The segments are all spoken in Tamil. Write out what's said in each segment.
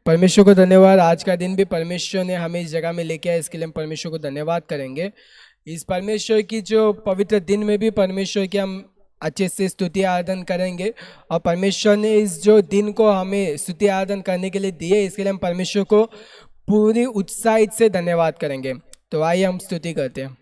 परमेश्वर को धन्यवाद। आज का दिन भी परमेश्वर ने हमें इस जगह में लेके आया, इसके लिए हम परमेश्वर को धन्यवाद करेंगे। इस परमेश्वर की जो पवित्र दिन में भी परमेश्वर की हम अच्छे से स्तुति आराधन करेंगे, और परमेश्वर ने इस जो दिन को हमें स्तुति आराधन करने के लिए दिए, इसके लिए हम परमेश्वर को पूरी उत्साहित से धन्यवाद करेंगे। तो आइए हम स्तुति करते हैं।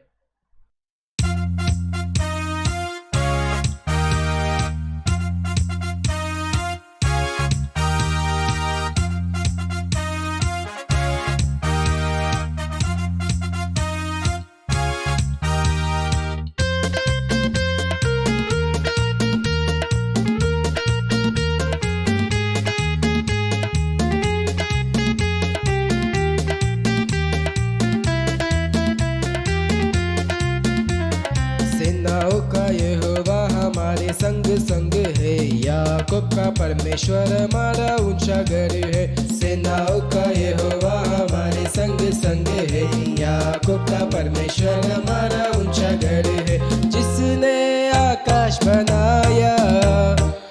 सेनाओं का यहोवा हमारे संग संग है, याकूब का परमेश्वर हमारा ऊंचा घर है। सेनाओं का यहोवा हमारे संग संग है, याकूब का परमेश्वर हमारा ऊंचा घर है। जिसने आकाश बनाया,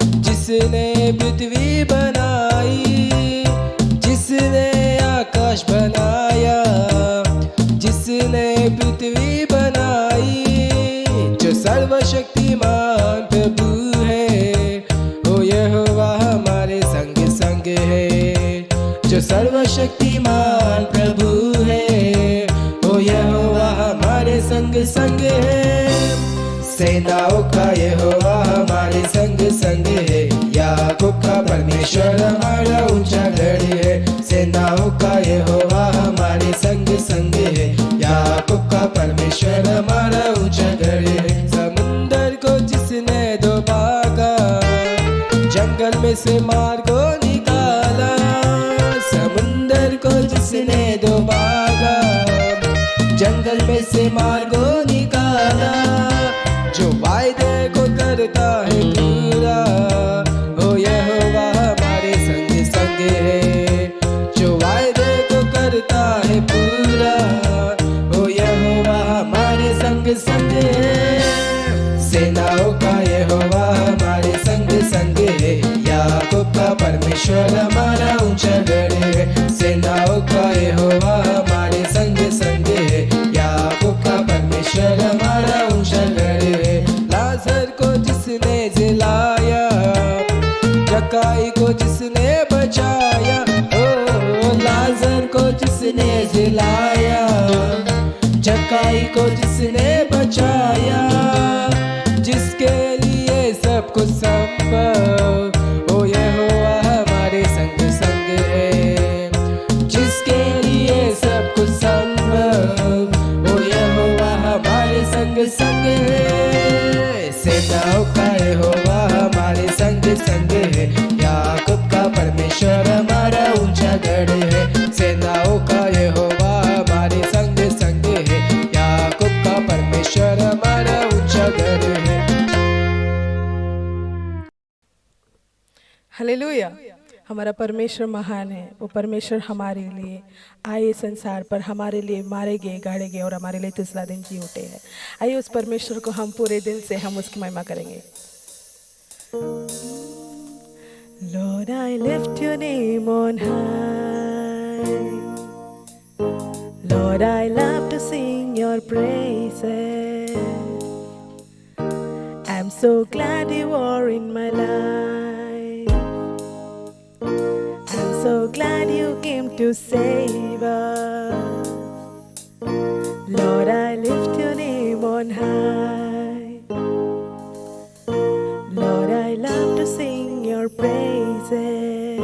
जिसने पृथ्वी बनाई, जिसने आकाश बनाया, जिसने पृथ्वी बनाई, जो सर्वशक्तिमान प्रभु है, ओ यहोवा हमारे संग संग है। जो सर्वशक्तिमान प्रभु है, ओ यहोवा हमारे संग संग है। सेनाओं का यहोवा हमारे संग संग है, याकूब का परमेश्वर हमारा ऊंचा गढ़ है। सेनाओं का यहोवा हमारे संग संग है, याकूब का परमेश्वर हमारा ऊंचा गढ़ है। समुंदर को जिसने दो भागा, जंगल में से मार को निकाला। समुंदर को जिसने दो भागा, जंगल में से मार को निकाला। जो वायदे को करता है पूरा, ओ यहोवा हमारे संग संग है। जो वायदे को करता है पूरा, ओ यहोवा हमारे संग संग है। सेनाओं का यहोवा हमारे संग संग है, याकूब का परमेश्वर हमारा ऊंचा गढ़ है। सेनाओं का यहोवा हमारे संग संग है, याकूब का परमेश्वर हमारा ऊंचा गढ़ है। लाजर को जिसने जिलाया, जक्काई को जिसने बचाया, ओ लाजर को जिसने जिलाया, जक्काई को जिसने बचाया। जिसके लिए सब कुछ संभव, ओ यहोवा हमारे संग संग है। जिसके लिए सब कुछ संभव, ओ यहोवा हमारे संग संग है। सेनाओं का यहोवा हमारे संग संग है, याकूब का परमेश्वर हमारा ऊंचा गढ़ है। सेनाओं का यहोवा हमारे संग संग है, याकूब का परमेश्वर हमारा ऊंचा गढ़ है। हालेलुया। हमारा परमेश्वर महान है। वो परमेश्वर हमारे लिए आए संसार पर, हमारे लिए मारे गए, गाड़े गए और हमारे लिए तीसरा दिन जी उठे हैं। आइए उस परमेश्वर को हम पूरे दिल से हम उसकी महिमा करेंगे। Lord, I lift your name on high. Lord, I love to sing your praises. I'm so glad you are in my life. I'm so glad you came to save us. Lord, I lift your name on high. Lord, I love to sing your praises.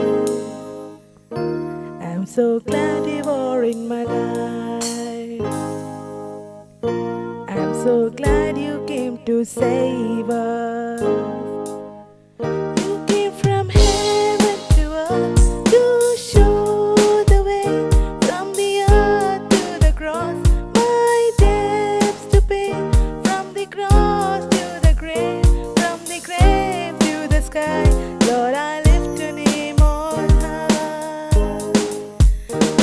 I'm so glad you are in my life. I'm so glad you came to save us. You came from heaven to earth to show the way, from the earth to the cross, my debts to pay, from the cross to the grave, from the grave to the sky. Lord, I lift your name on high.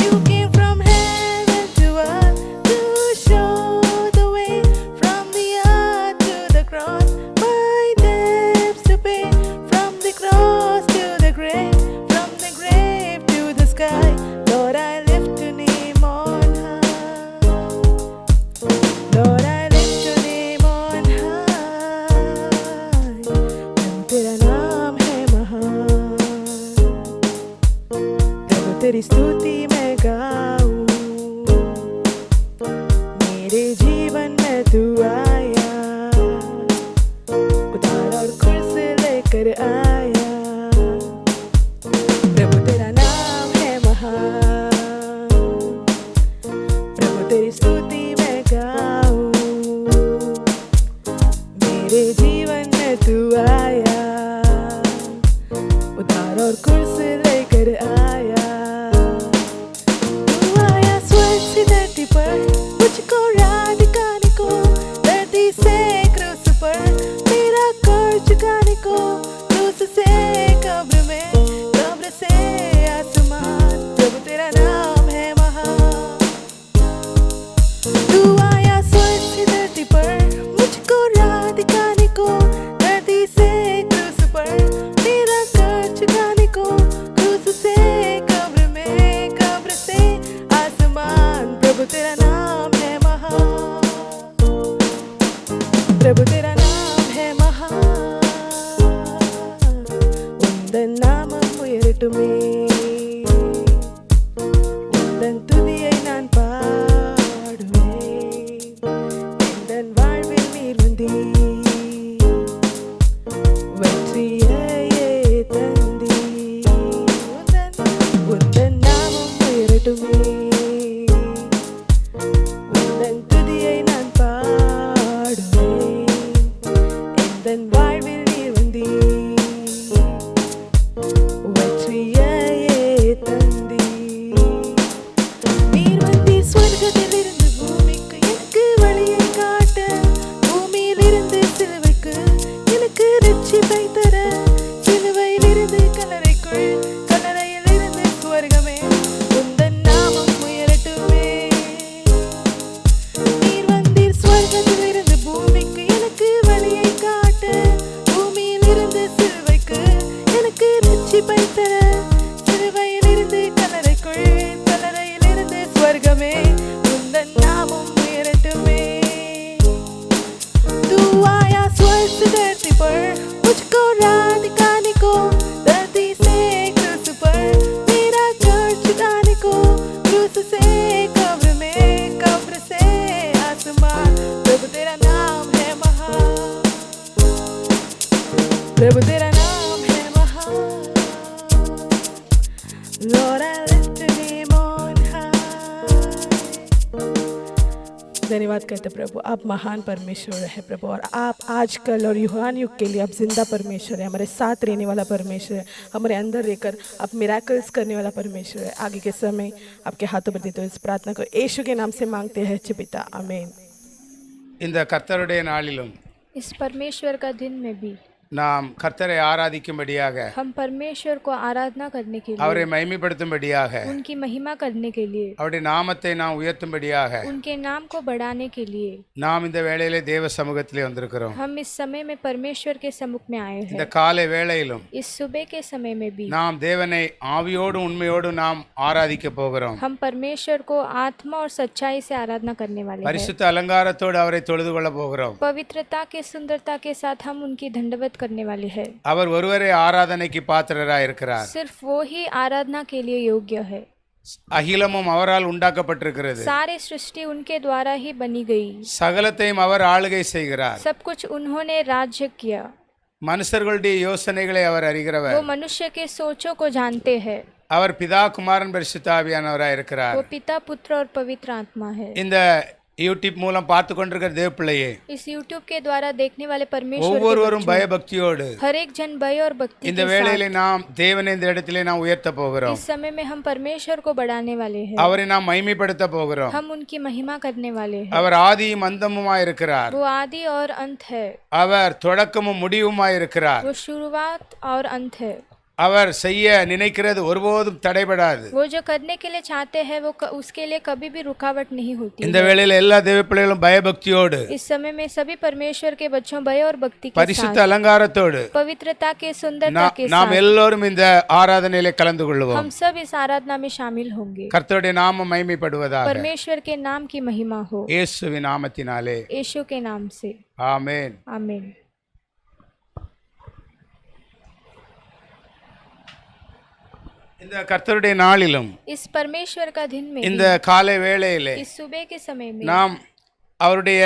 You came from heaven to earth to show the way, from the earth to the cross, my debts जीवन में तू आया, उधार और कुर्सी लेकर आया। प्रभु तेरा नाम है महान, प्रभु तेरी स्तुति मैं गाऊं। मेरे जीवन में तू आया, उधार और कुर्सी लेकर आया। तू आया स्वर्ग से धरती पर, मुझको राह दिखाने को, धरती से क्रूस पर मेरा कर चुकाने को, क्रूस से कब्र में, कब्र से आसमान। प्रभु तेरा नाम है महान। तू आया स्वर्ग से धरती पर, मुझको राह दिखाने को, धरती से क्रूस पर मेरा कर चुकाने को, क्रूस से कब्र में, कब्र से आसमान। प्रभु तेरा नाम है महान, प्रभु तेरा नाम है महान। உந்தன் நாமம் உயரட்டுமே, உந்தன் துதியை நான் பாடுவேன். எந்தன் வாழ்வில் நீர் வந்தீர், வெற்றியையே தந்தீர். உந்தன் நாமம் உயரட்டுமே, உந்தன் துதியை நான் பாடுவேன். எந்தன் வாழ்வில் நீர் வந்தீர், வெற்றியையே தந்தீர். நீர் வந்தீர் ஸ்வர்கத்திலிருந்து பூமிக்கு, எனக்கு வழியை காட்ட, பூமியிலிருந்து சிலுவைக்கு எனக்கு ரட்சிப்பை தர, சிலுவையிலிருந்து கல்லறைக்குள், கல்லறையிலிருந்து சுவர்கமே, உந்தன் நாமம் உயரட்டுமே. நீர் வந்தீர் ஸ்வர்கத்திலிருந்து பூமிக்கு, எனக்கு வழியை காட்ட, பூமியிலிருந்து சிலுவைக்கு எனக்கு ரட்சிப்பை தர, சிலுவையிலிருந்து கல்லறைக்குள், கல்லறையிலிருந்து சுவர்கமே, உந்தன் நாமம் உயரட்டுமே. तू आया स्वर्ग से धरती पर, मुझको राह दिखाने को, धरती से क्रूस पर मेरा कर चुकाने को, क्रूस से कब्र में, कब्र से आसमान। प्रभु तेरा नाम है महान, प्रभु तेरा नाम है महान। Lord, I lift your name on high. धन्यवाद करते प्रभु, आप महान परमेश्वर है प्रभु, और आप आज कल और युगान युग के लिए आप जिंदा परमेश्वर है, हमारे साथ रहने वाला परमेश्वर है, हमारे अंदर रहकर आप मिराकल्स करने वाला परमेश्वर है। आगे के समय आपके हाथों पर देते हुए इस प्रार्थना को यीशु के नाम से मांगते हैं पिता, आमीन। இந்த கர்த்தருடைய நாளிலும் इस परमेश्वर का दिन में भी நாம் கர்த்தரை ஆராதிக்கும்படியாக, हम परमेश्वर को आराधना करने के அவரை लिए, மகிமைப்படுத்தும்படியாக, उनकी महिमा करने के लिए, அவருடைய நாமத்தை நாம் உயர்த்தும்படியாக उनके नाम को बढ़ाने के लिए நாம் இந்த வேளையிலே தேவ சமூகத்திலே வந்திருக்கிறோம். हम इस समय में परमेश्वर के सम्मुख में आए இந்த हैं। காலை வேளையிலும் इस सुबह के समय में भी நாம் தேவனை ஆவியோடு உண்மையோடு நாம் ஆராதிக்க போகிறோம். हम परमेश्वर को आत्मा और सच्चाई से आराधना करने वाले हैं। பரிசுத்த அலங்காரத்தோடு அவரை தொழுது கொள்ள போகிறோம். पवित्रता के सुंदरता के साथ हम उनकी दंडवत करने वाले हैं। அவர் ஒருவரே ஆராதனைக்கு பாத்திரராய் இருக்கிறார். सिर्फ वो ही आराधना के लिए योग्य है। அகிலமும் அவரால் உண்டாக்கப்பட்டிருக்கிறது. सारी सृष्टि उनके द्वारा ही बनी गई, சகலத்தையும் அவர் ஆளுகை செய்கிறார். सब कुछ उन्होंने राज्य किया। மனுஷர்களுடைய யோசனைகளை அவர் அறிகிறவர். वो मनुष्य के सोचों को जानते हैं। அவர் பிதா குமாரன் பரிசுத்த ஆவியானவராய் இருக்கிறார். वो पिता, पुत्र और पवित्र आत्मा है। இந்த யூடியூப் மூலம் பார்த்து கொண்டிருக்கிற தேவ பிள்ளையே, इस YouTube के द्वारा देखने वाले परमेश्वर के ஒவ்வொருவரும் बच्चों, பயபக்தியோடு हर एक जन भय और भक्ति இந்த के வேளையிலே साथ நாம் தேவனை இந்த இடத்திலே நாம் உயர்த்த போகிறோம். इस समय में हम परमेश्वर को बढ़ाने वाले हैं। அவரை நாம் மகிமைப்படுத்த போகிறோம். हम उनकी महिमा करने वाले हैं। அவர் ஆதியும் அந்தமுமாய் இருக்கிறார். वो आदि और अंत है। அவர் தொடக்கமும் முடிவுமாய் இருக்கிறார். वो शुरुआत और अंत है। அவர் செய்ய நினைக்கிறது ஒருபோதும் தடைபடாது. वो जो करने के लिए चाहते हैं वो उसके लिए कभी भी रुकावट नहीं होती இந்த வேளையில எல்லா தேவ பிள்ளைகளும் பயபக்தியோடு, इस समय में सभी परमेश्वर के बच्चों भय और भक्ति के பரிசுத்த साथ, அலங்காரத்தோடு पवित्रता के सुंदरता के நாம் साथ எல்லோரும் இந்த ஆராதனையிலே கலந்து கொள்வோம். हम सब इस आराधना में शामिल होंगे। கர்த்தருடைய நாமம் மகிமைப்படுவதாக. परमेश्वर के नाम की महिमा हो, இயேசுவின் நாமத்தினாலே यीशु के नाम से, ஆமென். आमीन। இந்த கர்த்தருடைய நாளிலும் इस परमेश्वर का दिन में இந்த காலை வேளையிலே इस सुबह के समय में நாம் அவருடைய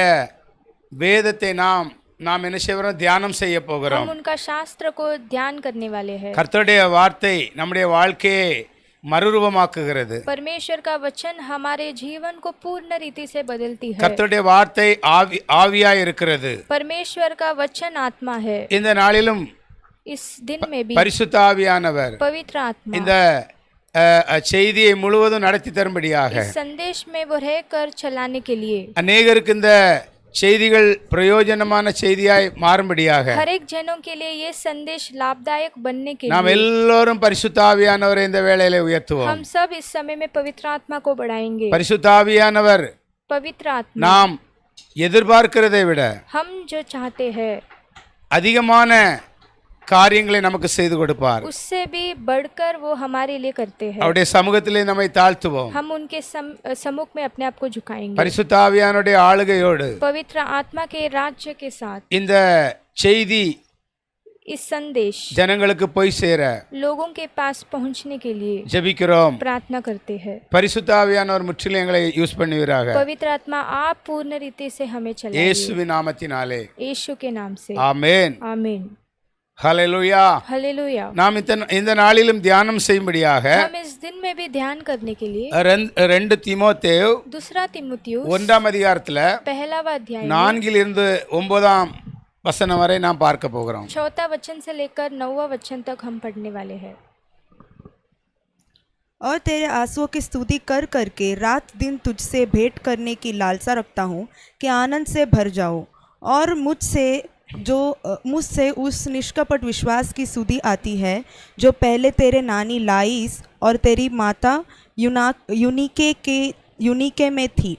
வேதத்தை நாம் என்ன செய்கிறோம், தியானம் செய்ய போகிறோம். हम उनका शास्त्र को ध्यान करने वाले हैं। கர்த்தருடைய வார்த்தை நம்முடைய வாழ்க்கையை மறுரூபமாக்குகிறது. परमेश्वर का वचन हमारे जीवन को पूर्ण रीति से बदलती है। கர்த்தருடைய வார்த்தை ஆவியாய் இருக்கிறது. परमेश्वर का वचन आत्मा है। இந்த நாளிலும் इस दिन में भी பரிசுத்த ஆவியானவர் पवित्र आत्मा இந்த செய்தியை முழுவதும் நடத்தி தரும்படியாக, इस संदेश में वो रहकर चलाने के लिए, அநேகருக்கு இந்த செய்திகள் பிரயோஜனமான செய்தியாய் மாறும்படியாக, हर एक जनों के लिए ये संदेश लाभदायक बनने के நாம் लिए எல்லோரும் பரிசுத்த ஆவியானவரை இந்த வேளையில உயர்த்துவோம். हम सब इस समय में पवित्र आत्मा को बढ़ाएंगे। பரிசுத்த ஆவியானவர் पवित्र आत्मा நாம் எதிர்பார்க்கிறதை விட हम जो चाहते हैं அதிகமான காரியங்களை நமக்கு செய்து கொடுப்பார். उससे भी बढ़कर वो हमारे लिए करते हैं। அவருடைய சமூகத்திலே நம்மை தாழ்த்துவோம். हम उनके सम्मुख में अपने आप को झुकाएंगे। பரிசுத்த ஆவியானுடைய ஆளுகையோடு पवित्र आत्मा के राज्य के साथ இந்த செய்தி इस संदेश ஜனங்களுக்கு போய் சேர लोगों के पास पहुंचने के लिए ஜெபிக்கிறோம். प्रार्थना करते हैं। பரிசுத்த ஆவியானவர் முற்றிலும் எங்களை யூஸ் பண்ணுவீராக. पवित्र आत्मा आप पूर्ण रीति से हमें चलाइए, இயேசுவின் நாமத்தினாலே यीशु के नाम से, ஆமென். आमीन, ஹல்லேலூயா. हालेलुया। நாம் இந்த நாளிலும் தியானம் செய்யும்படியாக हम इस दिन में भी ध्यान करने के लिए 2 தீமோத்தேயு दूसरा तीमुथियुस 1ஆம் அதிகாரத்துல पहला अध्याय 4 9 வசனம் வரை நாம் பார்க்க போகிறோம். 4 वचन से लेकर 9 वचन तक हम पढ़ने वाले हैं। और तेरे आंसुओं की स्तुति कर करके रात दिन तुझसे भेंट करने की लालसा रखता हूँ कि आनंद से भर जाओ, और मुझसे उस निष्कपट विश्वास की स्तुति आती है जो पहले तेरे नानी लाइस और तेरी माता यूनिके में थी,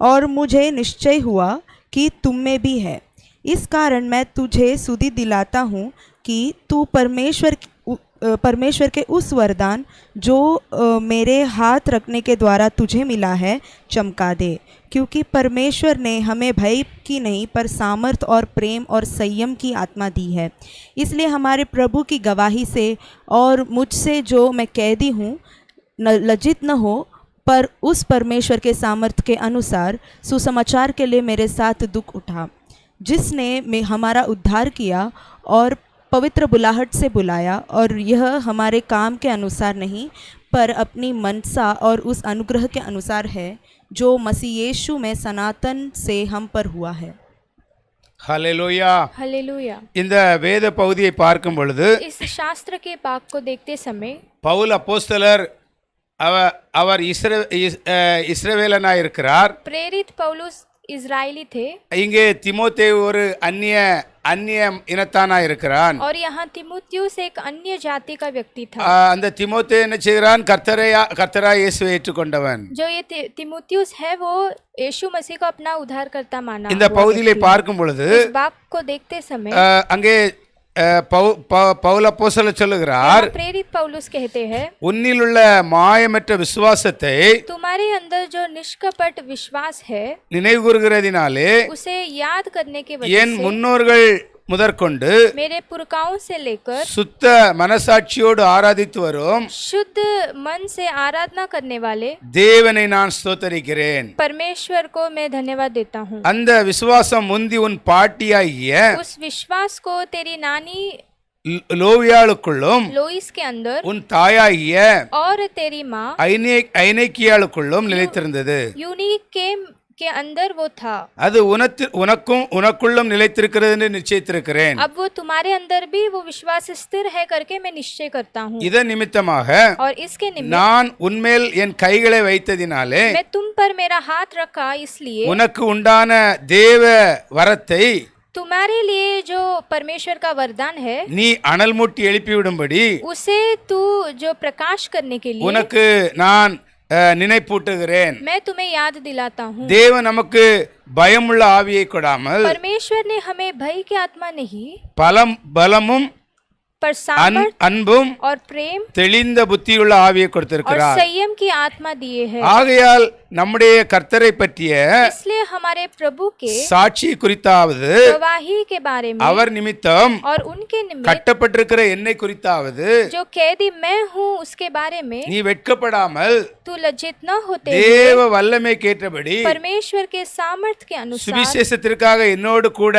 और मुझे निश्चय हुआ कि तुम में भी है। इस कारण मैं तुझे स्तुति दिलाता हूँ कि तू परमेश्वर के उस वरदान जो मेरे हाथ रखने के द्वारा तुझे मिला है चमका दे, क्योंकि परमेश्वर ने हमें भय की नहीं पर सामर्थ और प्रेम और संयम की आत्मा दी है। इसलिए हमारे प्रभु की गवाही से और मुझसे जो मैं कैदी हूँ लज्जित न हो, पर उस परमेश्वर के सामर्थ के अनुसार सुसमाचार के लिए मेरे साथ दुख उठा, जिसने हमारा उद्धार किया और पवित्र बुलाहट से बुलाया, और यह हमारे काम के अनुसार नहीं पर अपनी मनसा और उस अनुग्रह के अनुसार है जो मसीह यीशु में सनातन से हम पर हुआ है। ஹல்லேலூயா. हालेलुया। இந்த வேத பகுதியை பார்க்கும் பொழுது इस शास्त्र के भाग को देखते समय பவுல் அப்போஸ்தலர் அவர் இஸ்ரவேலனாய் இருக்கிறார். प्रेरित पौलुस इजरायली थे, இங்கே தீமோத்தேயு ஒரு அந்நிய இனத்தானாய் இருக்கிறான். और यहाँ तीमुथियुस एक अन्य जाति का व्यक्ति था। அந்த தீமோத்தேயு என்ன செய்கிறான், கர்த்தராய் இயேசுவை ஏற்றுக்கொண்டவன். जो ये तीमुथियुस है वो यीशु मसीह को अपना उद्धारकर्ता माना। இந்த பகுதியிலே பார்க்கும் பொழுது इस भाग को देखते समय அங்கே பவுல் அப்போஸ்தலர் சொல்லுகிறார், प्रेरित पौलुस कहते हैं, உன்னிலுள்ள மாயமற்ற விசுவாசத்தை तुम्हारे अंदर जो निष्कपट विश्वास है நினைவு கூறுகிறதினாலே उसे याद करने के என் वजह से முன்னோர்கள் முதற்கொண்டு मेरे पुरखाओं से लेकर சுத்த மனசாட்சியோடு ஆராதித்து வரும் शुद्ध मन से आराधना करने वाले தேவனை நான் ஸ்தோத்தரிக்கிறேன். परमेश्वर को मैं धन्यवाद देता हूँ। அந்த விசுவாசம் முந்தி உன் பாட்டியாகிய उस विश्वास को तेरी नानी லோவியாளுக்குள்ளும் लोइस के अंदर உன் தாயாகிய और तेरी माँ ஐனேக்கியாளுக்குள்ளும் நிலைத்திருந்தது. यूनिके के अंदर वो था। அது உனக்குள்ளும் நிலைத்திருக்கிறது என்று நிச்சயித்திருக்கிறேன். अब वो तुम्हारे अंदर भी वो विश्वास स्थिर है करके मैं निश्चय करता हूँ। இதன் நிமித்தமாக और इसके निमित्त நான் உன்மேல் என் கைகளை வைத்ததினாலே मैं तुम पर मेरा हाथ रखा, इसलिए உனக்கு உண்டான தேவ வரத்தை तुम्हारे लिए जो परमेश्वर का वरदान है நீ அனல் மூட்டி எழுப்பிவிடும்படி उसे तू जो प्रकाश करने के लिए உனக்கு நான் நினைப்பூட்டுகிறேன். मैं तुम्हें याद दिलाता हूँ। தேவன் நமக்கு பயமுள்ள ஆவியை கொடாமல் परमेश्वर ने हमें भय की आत्मा नहीं பலமும் पर सामर्थ அன்பும் और प्रेम தெளிந்த புத்தியுள்ள ஆவியை और கொடுத்திருக்கிறார். संयम की आत्मा दिए है। ஆகையால் நம்முடைய கர்த்தரை பற்றிய इसलिए हमारे प्रभु के சாட்சி குறித்தாவது गवाही के बारे में அவர் நிமித்தம் और उनके निमित्त கட்டப்பட்டிருக்கிற என்னை குறித்தாவது जो कैदी मैं हूँ उसके बारे में நீ வெட்கப்படாமல் तू लज्जित न होते हुए தேவ வல்லமை கேட்டபடி परमेश्वर के सामर्थ्य के अनुसार சுவிசேஷத்திற்காக என்னோடு கூட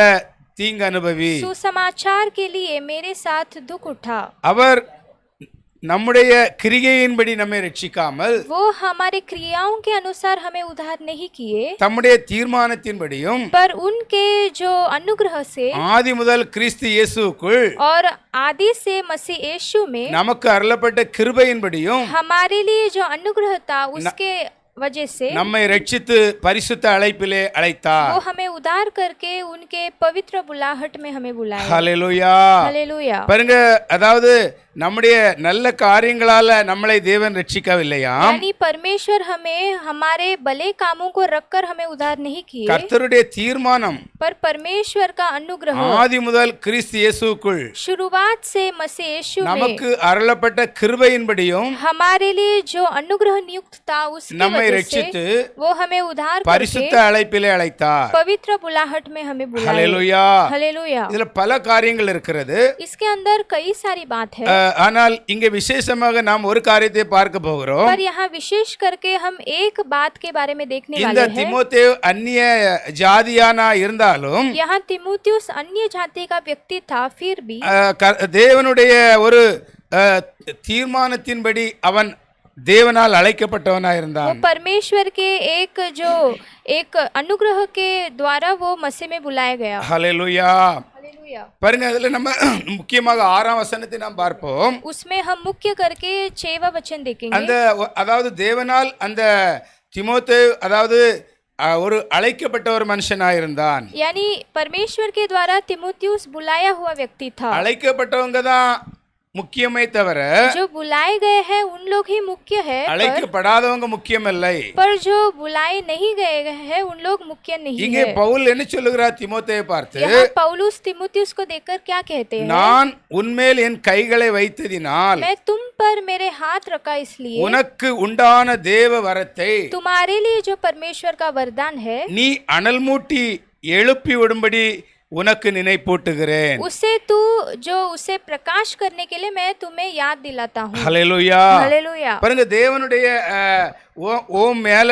தீங்கு அனுபவி. सुसमाचार के लिए मेरे साथ दुख उठा। அவர் நம்முடைய கிரியையின்படி நம்மை ரட்சிக்காமல் वो हमारे क्रियाओं के अनुसार हमें उद्धार नहीं किए, தம்முடைய தீர்மானத்தின்படியும் पर उनके जो अनुग्रह से ஆதி முதல் கிறிஸ்து இயேசுவுக்குள் और आदि से मसीह यीशु में நமக்கு அருளப்பட்ட கிருபையின்படியும் हमारे लिए जो अनुग्रह था उसके वजह से நம்மை ரட்சித்து பரிசுத்த அழைப்பிலே அழைத்தார். वो हमें उद्धार करके उनके पवित्र बुलाहट में हमें बुलाया। ஹல்லேலூயா. हालेलुया। பாருங்க, அதாவது நம்முடைய நல்ல காரியங்களால நம்மளை தேவன் ரட்சிக்கவில்லையாம். यानी परमेश्वर हमें हमारे भले कामों को रखकर हमें उद्धार नहीं किए, கர்த்தருடைய தீர்மானம் पर परमेश्वर का अनुग्रह ஆதி முதல் கிறிஸ்து இயேசுவுக்குள் शुरुआत से मसीह यीशु में நமக்கு அருளப்பட்ட கிருபையின்படியும் हमारे लिए जो अनुग्रह नियुक्त था उसकी நம்மை वजह ரட்சித்து से वो हमें उद्धार பரிசுத்த करके அழைப்பிலே அழைத்தார். पवित्र बुलाहट में हमें बुलाया। ஹல்லேலூயா. हालेलुया। இதுல பல காரியங்கள் இருக்கிறது. इसके अंदर कई सारी बात है, ஆனால் இங்கே விசேஷமாக நாம் ஒரு காரியத்தை பார்க்க போகிறோம். पर यहाँ विशेष करके हम एक बात के बारे में देखने இந்த वाले हैं। தீமோத்தேயு அந்நிய ஜாதியானா இருந்தாலும் यहाँ तीमुथियुस अन्य जाति का व्यक्ति था, फिर भी தேவனுடைய ஒரு தீர்மானத்தின்படி அவன் தேவனால் அழைக்கப்பட்டவனா वो இருந்தான். परमेश्वर के एक अनुग्रह के द्वारा वो मसीह में बुलाया गया। ஹல்லேலூயா. हालेलुया। பாருங்க, அதுல நம்ம முக்கியமாக 6ஆம் வசனத்தை நாம் பார்ப்போம். उसमें हम मुख्य करके 6वां वचन देखेंगे। அந்த அதாவது தேவனால் அந்த தீமோத்தேயு அதாவது ஒரு அழைக்கப்பட்ட ஒரு மனுஷனாயிருந்தான். यानी परमेश्वर के द्वारा तीमुथियुस बुलाया हुआ व्यक्ति था। அழைக்கப்பட்டவங்க தான் முக்கியமே தவிர जो बुलाए गए हैं उन लोग ही मुख्य है, அழைக்கப்படாதவங்க முக்கியமில்லை. पर जो बुलाए नहीं गए हैं उन लोग मुख्य नहीं இங்கே है। பவுல் என்ன சொல்லுகிறார் தீமோத்தேயை பார்த்து? यहाँ पौलुस तीमुथियुस को देखकर क्या कहते हैं? நான் உன்மேல் என் கைகளை வைத்ததினால் मैं तुम पर मेरे हाथ रखा इसलिए உனக்கு உண்டான தேவ வரத்தை तुम्हारे लिए जो परमेश्वर का वरदान है நீ அனல் மூட்டி எழுப்பி விடும்படி உனக்கு நினைப்பூட்டுகிறேன். उसे प्रकाश करने के लिए मैं तुम्हें याद दिलाता हूँ। ஹல்லேலூயா. हालेलुया। பாருங்க, தேவனுடைய ஓம் மேல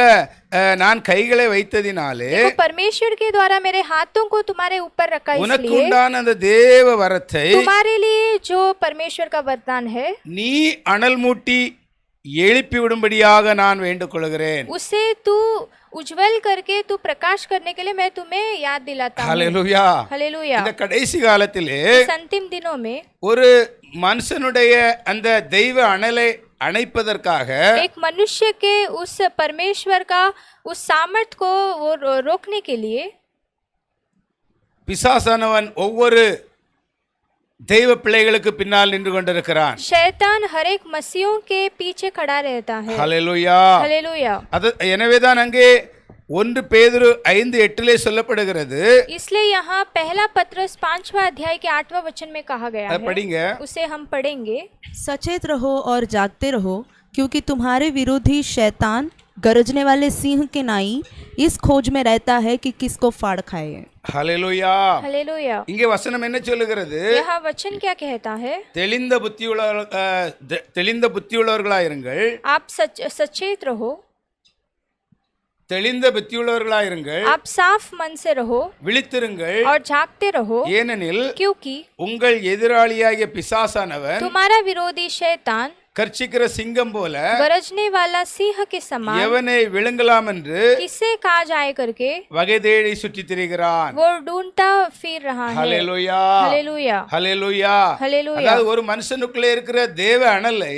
நான் கைகளை வைத்ததினாலே देखो, परमेश्वर के द्वारा मेरे हाथों को तुम्हारे ऊपर रखा உனக்கு इसलिए உண்டான அந்த தேவ வரத்தை तुम्हारे लिए जो परमेश्वर का वरदान है நீ அனல் மூட்டி எழுப்பி விடும்படியாக நான் வேண்டிக் கொள்கிறேன். उसे तू उज्जवल करके तू प्रकाश करने के लिए मैं तुम्हें याद दिलाता हूँ। ஹல்லேலூயா. हालेलुया। இந்த கடைசி காலத்திலே इस अंतिम दिनों में ஒரு மனுஷனுடைய அந்த தெய்வ அனலை அணைப்பதற்காக एक मनुष्य के उस परमेश्वर का उस सामर्थ को वो रोकने के लिए பிசாசானவன் ஒவ்வொரு தெய்வ பிள்ளைகளுக்கு பின்னால் நின்று கொண்டிருக்கிறான். शैतान हर एक मसीहों के पीछे खड़ा रहता है। ஹல்லேலூயா. हालेलुया। எனவேதான் அங்கே 1 பேதுரு 5:8 சொல்லப்படுகிறது. इसलिए यहाँ पहला पत्रस 5वां अध्याय के 8वां वचन में कहा गया है, படிங்க. उसे हम पढ़ेंगे। सचेत रहो और जागते रहो, क्योंकि तुम्हारे विरोधी शैतान गरजने वाले सिंह के नाई इस खोज में रहता है कि किसको फाड़ खाए। ஹல்லேலூயா. हालेलुया। இங்கே வசனம் என்ன சொல்லுகிறது? यहाँ वचन क्या कहता है? தெளிந்த புத்தியுள்ளவர்களாயிருங்கள். आप सचेत रहो, தெளிந்த புத்தியுள்ளவர்களாயிருங்கள். आप साफ मन से रहो விழித்திருங்கள். और जागते रहो, ஏனெனில் क्योंकि உங்கள் எதிராளியாகிய பிசாசானவன் तुम्हारा विरोधी शैतान கர்ச்சிக்கிற சிங்கம் போல गरजने वाला सिंह के समान எவனை விழுங்கலாம் என்று किसे कहा जाए करके வகை தேடி சுற்றித் திரிகிறான். वो ढूंढता फिर रहा है। ஹல்லேலூயா. हालेलुया। ஹல்லேலூயா. हालेलुया। அதாவது ஒரு மனுஷனுக்குள்ளே இருக்கிற தேவ அனலை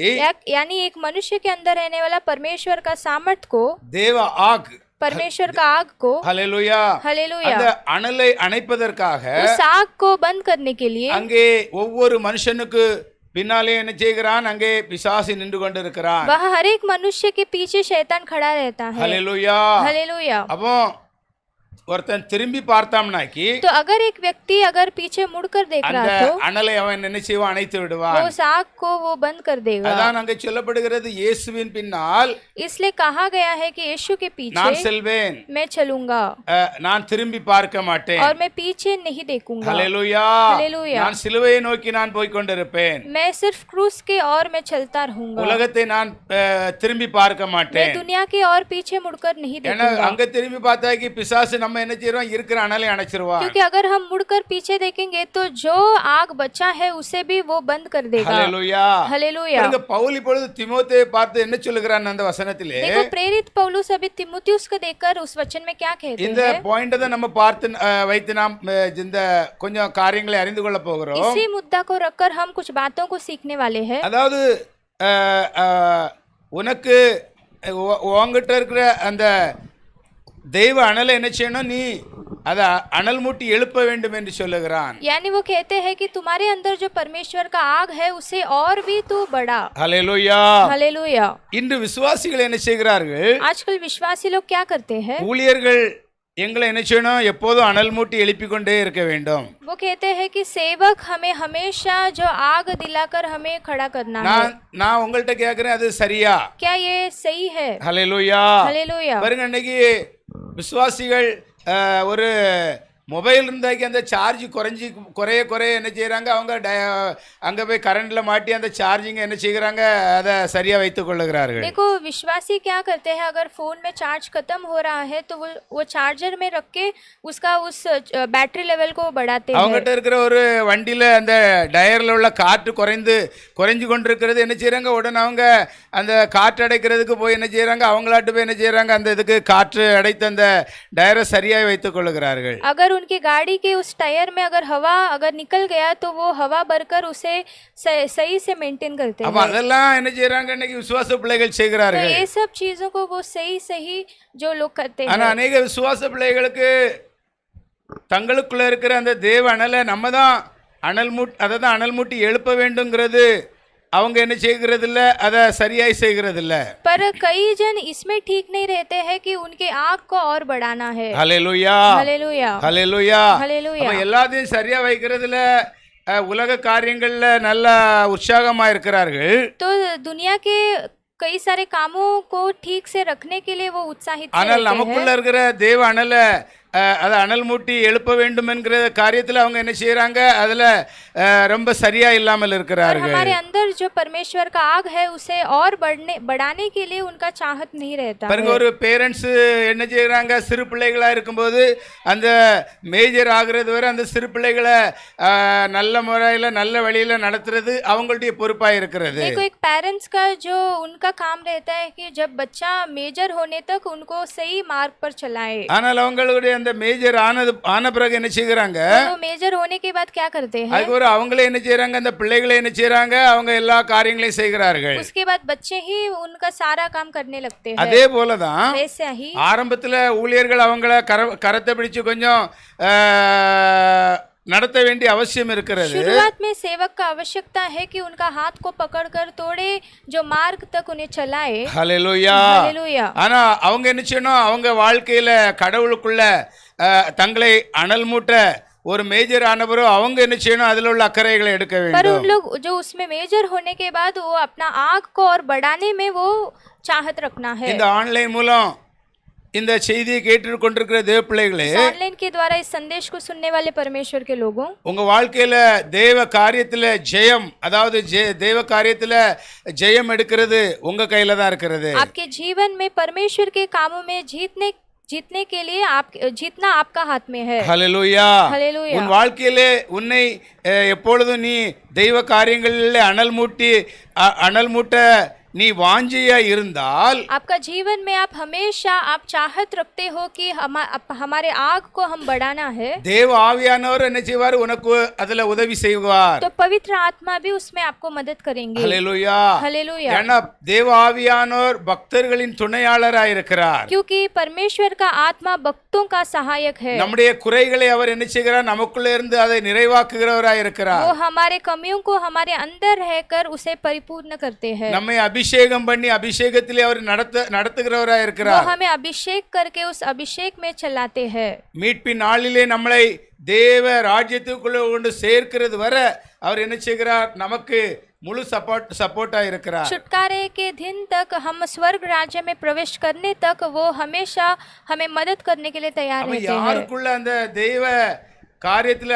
यानी एक मनुष्य के अंदर रहने वाला परमेश्वर का सामर्थ को, தேவ ஆக் परमेश्वर का आग को, ஹல்லேலூயா, हालेलुया, அந்த அனலை அணைப்பதற்காக उस आग को बंद करने के लिए அங்கே ஒவ்வொரு மனுஷனுக்கு பின்னாலே என்ன செய்கிறான்? அங்கே பிசாசு நின்று கொண்டிருக்கிறான். वह हर एक मनुष्य के पीछे शैतान खड़ा रहता है। ஹல்லேலூயா. हालेलुया। அப்போ ஒருத்தன் திரும்பி பார்த்தாம்னாக்கி तो अगर एक व्यक्ति अगर पीछे मुड़कर देख அந்த रहा तो அனலை அவன் என்ன செய்வான், அணைத்து वो விடுவான். उस आग को वो बंद कर देगा। அதான் அங்கே சொல்லப்படுகிறது, இயேசுவின் பின்னால் इसलिए कहा गया है कि यीशु के நான் पीछे செல்வேன், मैं चलूंगा நான் திரும்பி பார்க்க மாட்டேன். और मैं पीछे नहीं देखूंगा। ஹல்லேலூயா. ஹல்லேலூயா. நான் சிலுவையை நோக்கி நான் போய் கொண்டிருப்பேன். मैं सिर्फ क्रूस के और मैं चलता रहूंगा। உலகத்தை நான் திரும்பி பார்க்க मैं மாட்டேன். दुनिया की और पीछे मुड़कर नहीं ஏன்னா देखूंगा, அங்க திரும்பி பார்த்தாக்கி பிசாசு நம்ம என்ன செய்றோம், இருக்கிற அனலை அணைச்சிருவான். क्योंकि अगर हम मुड़कर पीछे देखेंगे तो जो आग बचा है उसे भी वो बंद कर देगा। ஹல்லேலூயா. हालेलुया। பாருங்க, பவுல் இப்பொழுது தீமோத்தேயை பார்த்து என்ன சொல்லுகிறான் அந்த வசனத்திலே, देखो प्रेरित पौलुस अभी तीमुथियुस को देखकर उस वचन में क्या कहते இந்த हैं। பாயிண்ட் தான் நம்ம பார்த்து வைத்து நாம் இந்த கொஞ்சம் காரியங்களை அறிந்து கொள்ள போகிறோம். इसी मुद्दा को रखकर हम कुछ बातों को सीखने वाले हैं। அதாவது உனக்கு உங்ககிட்ட இருக்கிற அந்த தெய்வ அனலை என்ன செய்யணும், நீ அதை அனல் மூட்டி எழுப்ப வேண்டும் என்று சொல்லுகிறான். यानी वो कहते हैं कि तुम्हारे अंदर जो परमेश्वर का आग है उसे और भी तू बढ़ा। ஹல்லேலூயா. हालेलुया। இன்று விசுவாசிகள் என்ன செய்கிறார்கள், आजकल विश्वासी लोग क्या करते हैं, ஊழியர்கள் எங்களை என்ன செய்யணும், எப்போதும் அனல் மூட்டி எழுப்பிக் கொண்டே இருக்க வேண்டும். वो कहते हैं कि सेवक हमें हमेशा जो आग दिलाकर हमें खड़ा करना है। நான் உங்கள்கிட்ட கேட்கிறேன், அது சரியா? क्या ये सही है? ஹல்லேலூயா. हालेलुया। பாருங்க, இன்னைக்கு விசுவாசிகள் ஒரு மொபைல் இருந்தாக்கி அந்த சார்ஜ் குறைய என்ன செய்கிறாங்க, அவங்க அங்கே போய் கரண்டில் மாட்டி அந்த சார்ஜிங் என்ன செய்கிறாங்க, அதை சரியாக வைத்துக் கொள்ளுகிறார்கள். देखो विश्वासी क्या करते हैं, अगर फोन में चार्ज खत्म हो रहा है तो वो चार्जर में रख के उसका उस बैटरी लेवल को बढ़ाते हैं। அவங்ககிட்ட இருக்கிற ஒரு வண்டியில் அந்த டயரில் உள்ள காற்று குறைஞ்சு கொண்டிருக்கிறது, என்ன செய்கிறாங்க, உடனே அவங்க அந்த காற்று அடைக்கிறதுக்கு போய் என்ன செய்கிறாங்க, அவங்களாட்டு போய் என்ன செய்கிறாங்க, அந்த இதுக்கு காற்று அடைத்து அந்த டயரை சரியாக வைத்துக் கொள்ளுகிறார்கள். अगर उनकी गाड़ी के उस टायर में अगर हवा अगर निकल गया तो वो हवा भरकर उसे सही से मेंटेन करते அப்ப हैं। அதெல்லாம் என்ன செய்றாங்க, இன்னைக்கு விசுவாச பிள்ளைகள் तो செய்கிறார்கள். ये सब चीजों को वो सही जो लोग करते ஆனா हैं। அநேக விசுவாச பிள்ளைகளுக்கு தங்களுக்குள்ள இருக்கிற அந்த தேவ அனலை நம்ம தான் அனல் மூட்டி எழுப்ப வேண்டும்ங்கிறது அவங்க என்ன செய்கிறது இல்ல, அதை சரியாய் செய்கிறது இல்ல. पर कई जन इसमें ठीक नहीं रहते हैं कि उनके आग को और बढ़ाना है। ஹல்லேலூயா. हालेलुया। ஹல்லேலூயா. हालेलुया। அப்ப எல்லாத்தையும் சரியா வைக்கிறதுல உலக காரியங்கள்ல நல்ல உற்சாகமா இருக்கிறார்கள். तो दुनिया के कई सारे कामों को ठीक से रखने के लिए वो उत्साहित से ஆனால் रहते நமக்குள்ள हैं। இருக்கிற தேவ அனலை அதை அனல் மூட்டி எழுப்ப வேண்டும் என்கிற காரியத்தில் அவங்க என்ன செய்யறாங்க, அதுல ரொம்ப சரியா இல்லாமல் और இருக்கிறார்கள். हमारे अंदर जो परमेश्वर का आग है उसे और बढ़ाने के लिए उनका चाहत नहीं रहता பாருங்க, है। ஒரு பேரண்ட்ஸ் என்ன செய்யறாங்க, சிறு பிள்ளைகளா இருக்கும்போது அந்த மேஜர் ஆகுறது வரை அந்த சிறு பிள்ளைகளை நல்ல முறையில் நல்ல வழியில நடத்துறது அவங்களுடைய பொறுப்பா இருக்கிறது. देखो एक पेरेंट्स का जो उनका काम रहता है कि जब बच्चा मेजर होने तक उनको सही मार्ग पर चलाए। ஆனால் அவங்களுடைய அந்த மேஜர் ஆன பிறகு என்ன செய்யறாங்க, तो मेजर होने के बाद क्या करते हैं, அதுக்கு ஒரு அவங்களே என்ன செய்யறாங்க, அந்த பிள்ளைகளை என்ன செய்யறாங்க, அவங்க எல்லா காரியங்களையும் செய்கிறார்கள். उसके बाद बच्चे ही उनका सारा काम करने लगते हैं। அதே போலதான் वैसे ही ஆரம்பத்துல ஊழியர்கள் அவங்கள கரத்தை பிடிச்சு கொஞ்சம் நடத்த வேண்டிய அவசியம் இருக்கிறது. शुरुआत में सेवक का आवश्यकता है कि उनका हाथ को पकड़कर थोड़े जो मार्ग तक उन्हें चलाए। ஹல்லேலூயா. हालेलुया। ஆனா அவங்க என்ன செய்யணும், அவங்க வாழ்க்கையில கடவுளுக்குள்ள தங்களை அனல் மூட்ட ஒரு மேஜர் ஆனவரோ அவங்க என்ன செய்யணும், அதில் உள்ள அக்கறைகளை எடுக்க पर வேண்டும். उन लोग जो उसमें मेजर होने के बाद वो अपना आग को और बढ़ाने में वो चाहत रखना है। இந்த ஆன்லைன் மூலம் இந்த செய்தியை கேட்டு கொண்டிருக்கிற தேவ பிள்ளைகளே, ऑनलाइन के द्वारा इस संदेश को सुनने वाले परमेश्वर के लोगों, உங்க வாழ்க்கையில தேவ காரியத்துல ஜெயம், அதாவது தேவ காரியத்துல ஜெயம் எடுக்கிறது உங்க கையில தான் இருக்கிறது. आपके जीवन में परमेश्वर के कामों में जीतने के लिए जीतना आपका हाथ में है। ஹல்லேலூயா. हालेलुया। உன் வாழ்க்கையிலே உன்னை எப்பொழுதும் நீ தெய்வ காரியங்களில் அனல் மூட்ட நீ வாஞ்சியா இருந்தால், आपका जीवन में आप हमेशा आप चाहत रखते हो कि हमारे आग को हम बढ़ाना है, தேவ ஆவியானவர் என்ன செய்வார், உனக்கு அதுல உதவி செய்வார். तो पवित्र आत्मा भी उसमें आपको मदद करेंगे। ஹல்லேலூயா. हालेलुया। ஏன்னா தேவ ஆவியானவர் பக்தர்களின் துணையாளராய் இருக்கிறார். क्योंकि परमेश्वर का आत्मा भक्तों का सहायक है। நம்முடைய குறைகளை அவர் என்ன செய்கிறார், நமக்குள்ள இருந்து அதை நிறைவாக்குகிறவராய் இருக்கிறார். वो हमारे कमियों को हमारे अंदर रहकर उसे परिपूर्ण करते हैं। நம்மை அபிஷேகம் பண்ணி அபிஷேகத்திலே அவர் நடத்துகிறவராய் वो இருக்கிறார். हमें अभिषेक करके उस अभिषेक में चलाते हैं। மீட்பின் நாளிலே நம்மளை தேவ ராஜ்யத்துக்குள்ள கொண்டு சேர்க்கிறது வர அவர் என்ன செய்கிறார்? நமக்கு முழு சப்போர்ட்டா இருக்கிறார். छुटकारे के दिन तक हम स्वर्ग राज्य में प्रवेश करने तक वो हमेशा हमें मदद करने के लिए तैयार அப்ப रहते हैं। யாருக்குள்ள அந்த தெய்வ காரியத்துல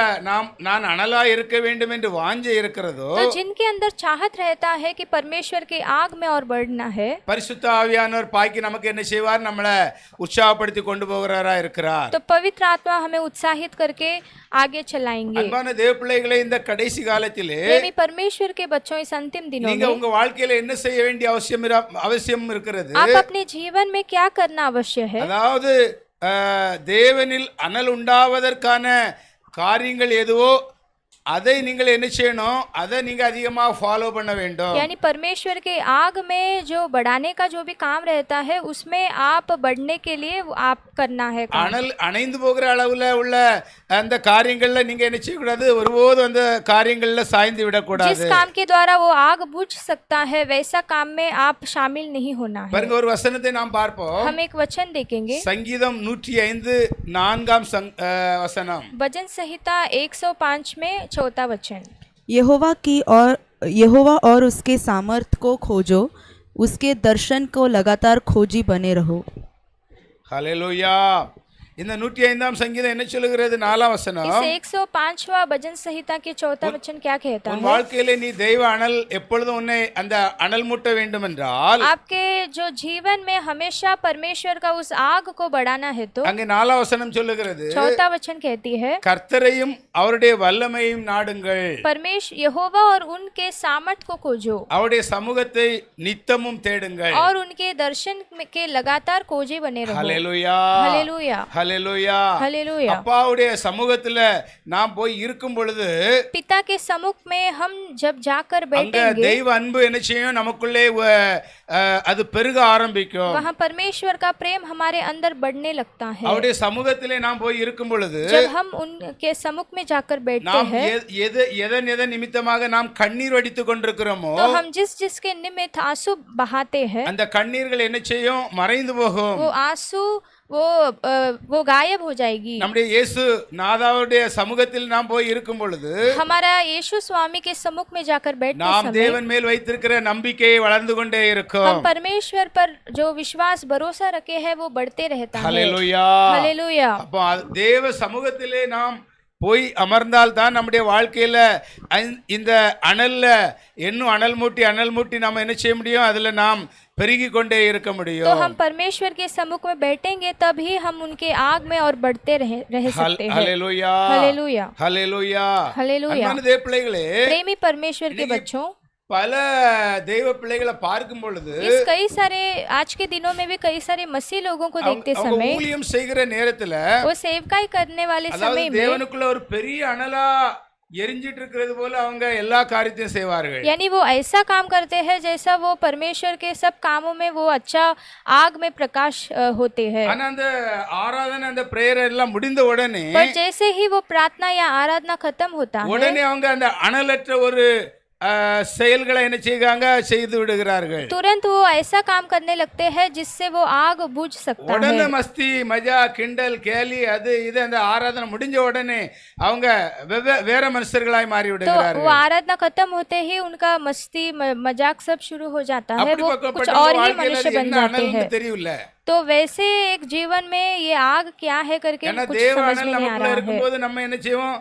நான் அனலா இருக்க வேண்டும் என்று வாஞ்சை இருக்கிறதோ, तो जिनके अंदर चाहत रहता है कि परमेश्वर की आग में और बढ़ना है, பரிசுத்த ஆவியானவர் பாக்கி நமக்கு என்ன செய்வார்? நம்மளை உற்சாகப்படுத்தி கொண்டு போகிறவரா இருக்கிறார். तो पवित्र आत्मा हमें उत्साहित करके आगे चलाएंगे। அன்பான தேவ பிள்ளைகளே, இந்த கடைசி காலத்திலே प्रेमी परमेश्वर के बच्चों, इस अंतिम दिनों நீங்க में உங்க வாழ்க்கையில என்ன செய்ய வேண்டிய அவசியம் இருக்கிறது? आप अपने जीवन में क्या करना आवश्यक है? அதாவது தேவனில் அனல் உண்டாவதற்கான காரியங்கள் எதுவோ அதை நீங்கள் என்ன செய்யணும்? அதை நீங்க அதிகமாக ஃபாலோ பண்ண வேண்டும். यानी परमेश्वर के आग में जो बढ़ाने का जो भी काम रहता है उसमें आप बढ़ने के लिए आप करना है काम। அனல் அணைந்து போகிற அளவுல உள்ள அந்த காரியங்கள்ல நீங்க என்ன செய்யக்கூடாது? ஒருபோதும் அந்த காரியங்கள்ல சாய்ந்து விடக்கூடாது. जिस काम के द्वारा वो आग बुझ सकता है वैसा काम में आप शामिल नहीं होना है। பாருங்க, ஒரு வசனத்தை நாம் பார்ப்போம். हम एक वचन देखेंगे। சங்கீதம் 105 4 வசனம். भजन संहिता 105 में 4 वचन। यहोवा और उसके सामर्थ को खोजो, उसके दर्शन को लगातार खोजी बने रहो। ஹல்லேலூயா. இந்த 105 சங்கீதம் என்ன சொல்லுகிறது? 4 வசனம். इस 105वां भजन संहिता के 4 वचन क्या कहता உன் है? வாழ்க்கையில நீ தெய்வ அனல் எப்பொழுதும் உன்னை அந்த அனல் மூட்ட வேண்டும் என்றால், आपके जो जीवन में हमेशा परमेश्वर का उस आग को बढ़ाना है तो அங்கே 4 வசனம் சொல்லுகிறது, 4 वचन कहती है, கர்த்தரையும் அவருடைய வல்லமையும் நாடுங்கள், परमेश्वर यहोवा और उनके सामर्थ को खोजो அவருடைய சமூகத்தை நித்தமும் தேடுங்கள். और उनके दर्शन के लगातार खोजे बने रहो। ஹல்லேலூயா, हालेलुया, ஹல்லேலூயா. हालेलुया। அப்பாவுடைய சமூகத்துல நாம் போய் இருக்கும் பொழுது पिता के सम्मुख में हम जब जाकर அங்க बैठेंगे தெய்வ அன்பு என்ன செய்யும்? நமக்குள்ளே அது பெருக ஆரம்பிக்கும். वहाँ परमेश्वर का प्रेम हमारे अंदर बढ़ने लगता है। அவருடைய சமூகத்திலே நாம் போய் இருக்கும் பொழுது जब हम उनके सम्मुख में जाकर बैठते நாம் हैं எதன் நிமித்தமாக நாம் கண்ணீர் வடித்துக் கொண்டிருக்கிறோமோ तो हम जिसके निमित्त आंसू बहाते हैं அந்த கண்ணீர்கள் என்ன செய்யும்? மறைந்து போகும். वो आंसू वो गायब हो जाएगी। நம்முடைய இயேசு நாதாவுடைய சமூகத்தில் நாம் போய் இருக்கும் பொழுது हमारा यीशु स्वामी के सम्मुख में जाकर बैठते நாம் समय தேவன் மேல் வைத்திருக்கிற நம்பிக்கையை வளர்ந்து கொண்டே இருக்கும். हम परमेश्वर पर जो विश्वास भरोसा रखे हैं वो बढ़ते रहता है। ஹல்லேலூயா. हालेलुया। அப்போ தேவ சமூகத்திலே நாம் போய் அமர்ந்தால் தான் நம்முடைய வாழ்க்கையில இந்த அனல்ல இன்னும் அனல் மூட்டி நாம என்ன செய்ய முடியும்? அதுல நாம் பெருகி கொண்டே இருக்க तो முடியும். हम परमेश्वर के सम्मुख में बैठेंगे तभी हम उनके आग में और बढ़ते रह सकते हैं। ஹல்லேலூயா, हालेलुया, ஹல்லேலூயா. हालेलुया। அன்பான தேவ பிள்ளைகளே, प्रेमी परमेश्वर के बच्चों, பல தெய்வ பிள்ளைகளை பார்க்கும் பொழுது इस कई सारे आज के दिनों में भी कई सारे मसीह लोगों को देखते அவங்க समय ஊழியம் செய்கிற நேரத்துல वो सेवकाई करने वाले அதாவது समय में தேவனுக்குள்ள ஒரு பெரிய அனலா எரிஞ்சிட்டு இருக்கிறது போல அவங்க எல்லா காரியத்தையும் செய்வார்கள். यानी वो ऐसा काम करते हैं जैसा वो परमेश्वर के सब कामों में वो अच्छा आग में प्रकाश होते हैं। ஆனா அந்த ஆராதனை அந்த பிரேயர் எல்லாம் முடிந்த உடனே पर जैसे ही वो प्रार्थना या आराधना खत्म होता है உடனே அவங்க அந்த அனலற்ற ஒரு செயல்களை என்ன செய்து விடுகிறார்கள். तुरंत वो ऐसा काम करने लगते हैं जिससे वो आग बुझ सकता உடனே है। மஸ்தி மஜா கிண்டல் கேலி அது இது அந்த ஆராதனை முடிஞ்ச உடனே அவங்க வேற மனுஷர்களாய் மாறி तो விடுகிறார்கள். वो आराधना खत्म होते ही उनका मस्ती मजाक सब शुरू हो जाता है, वो कुछ அப்படிப்பட்ட और ही வாழ்க்கையில मनुष्य बन என்ன जाते அனல்னு हैं। தெரியல. तो वैसे एक जीवन में ये आग क्या है करके ஏன்னா कुछ தேவ समझ அனல் में नहीं आ நமக்குள்ள रहा है। இருக்கும்போது நம்ம என்ன செய்வோம்?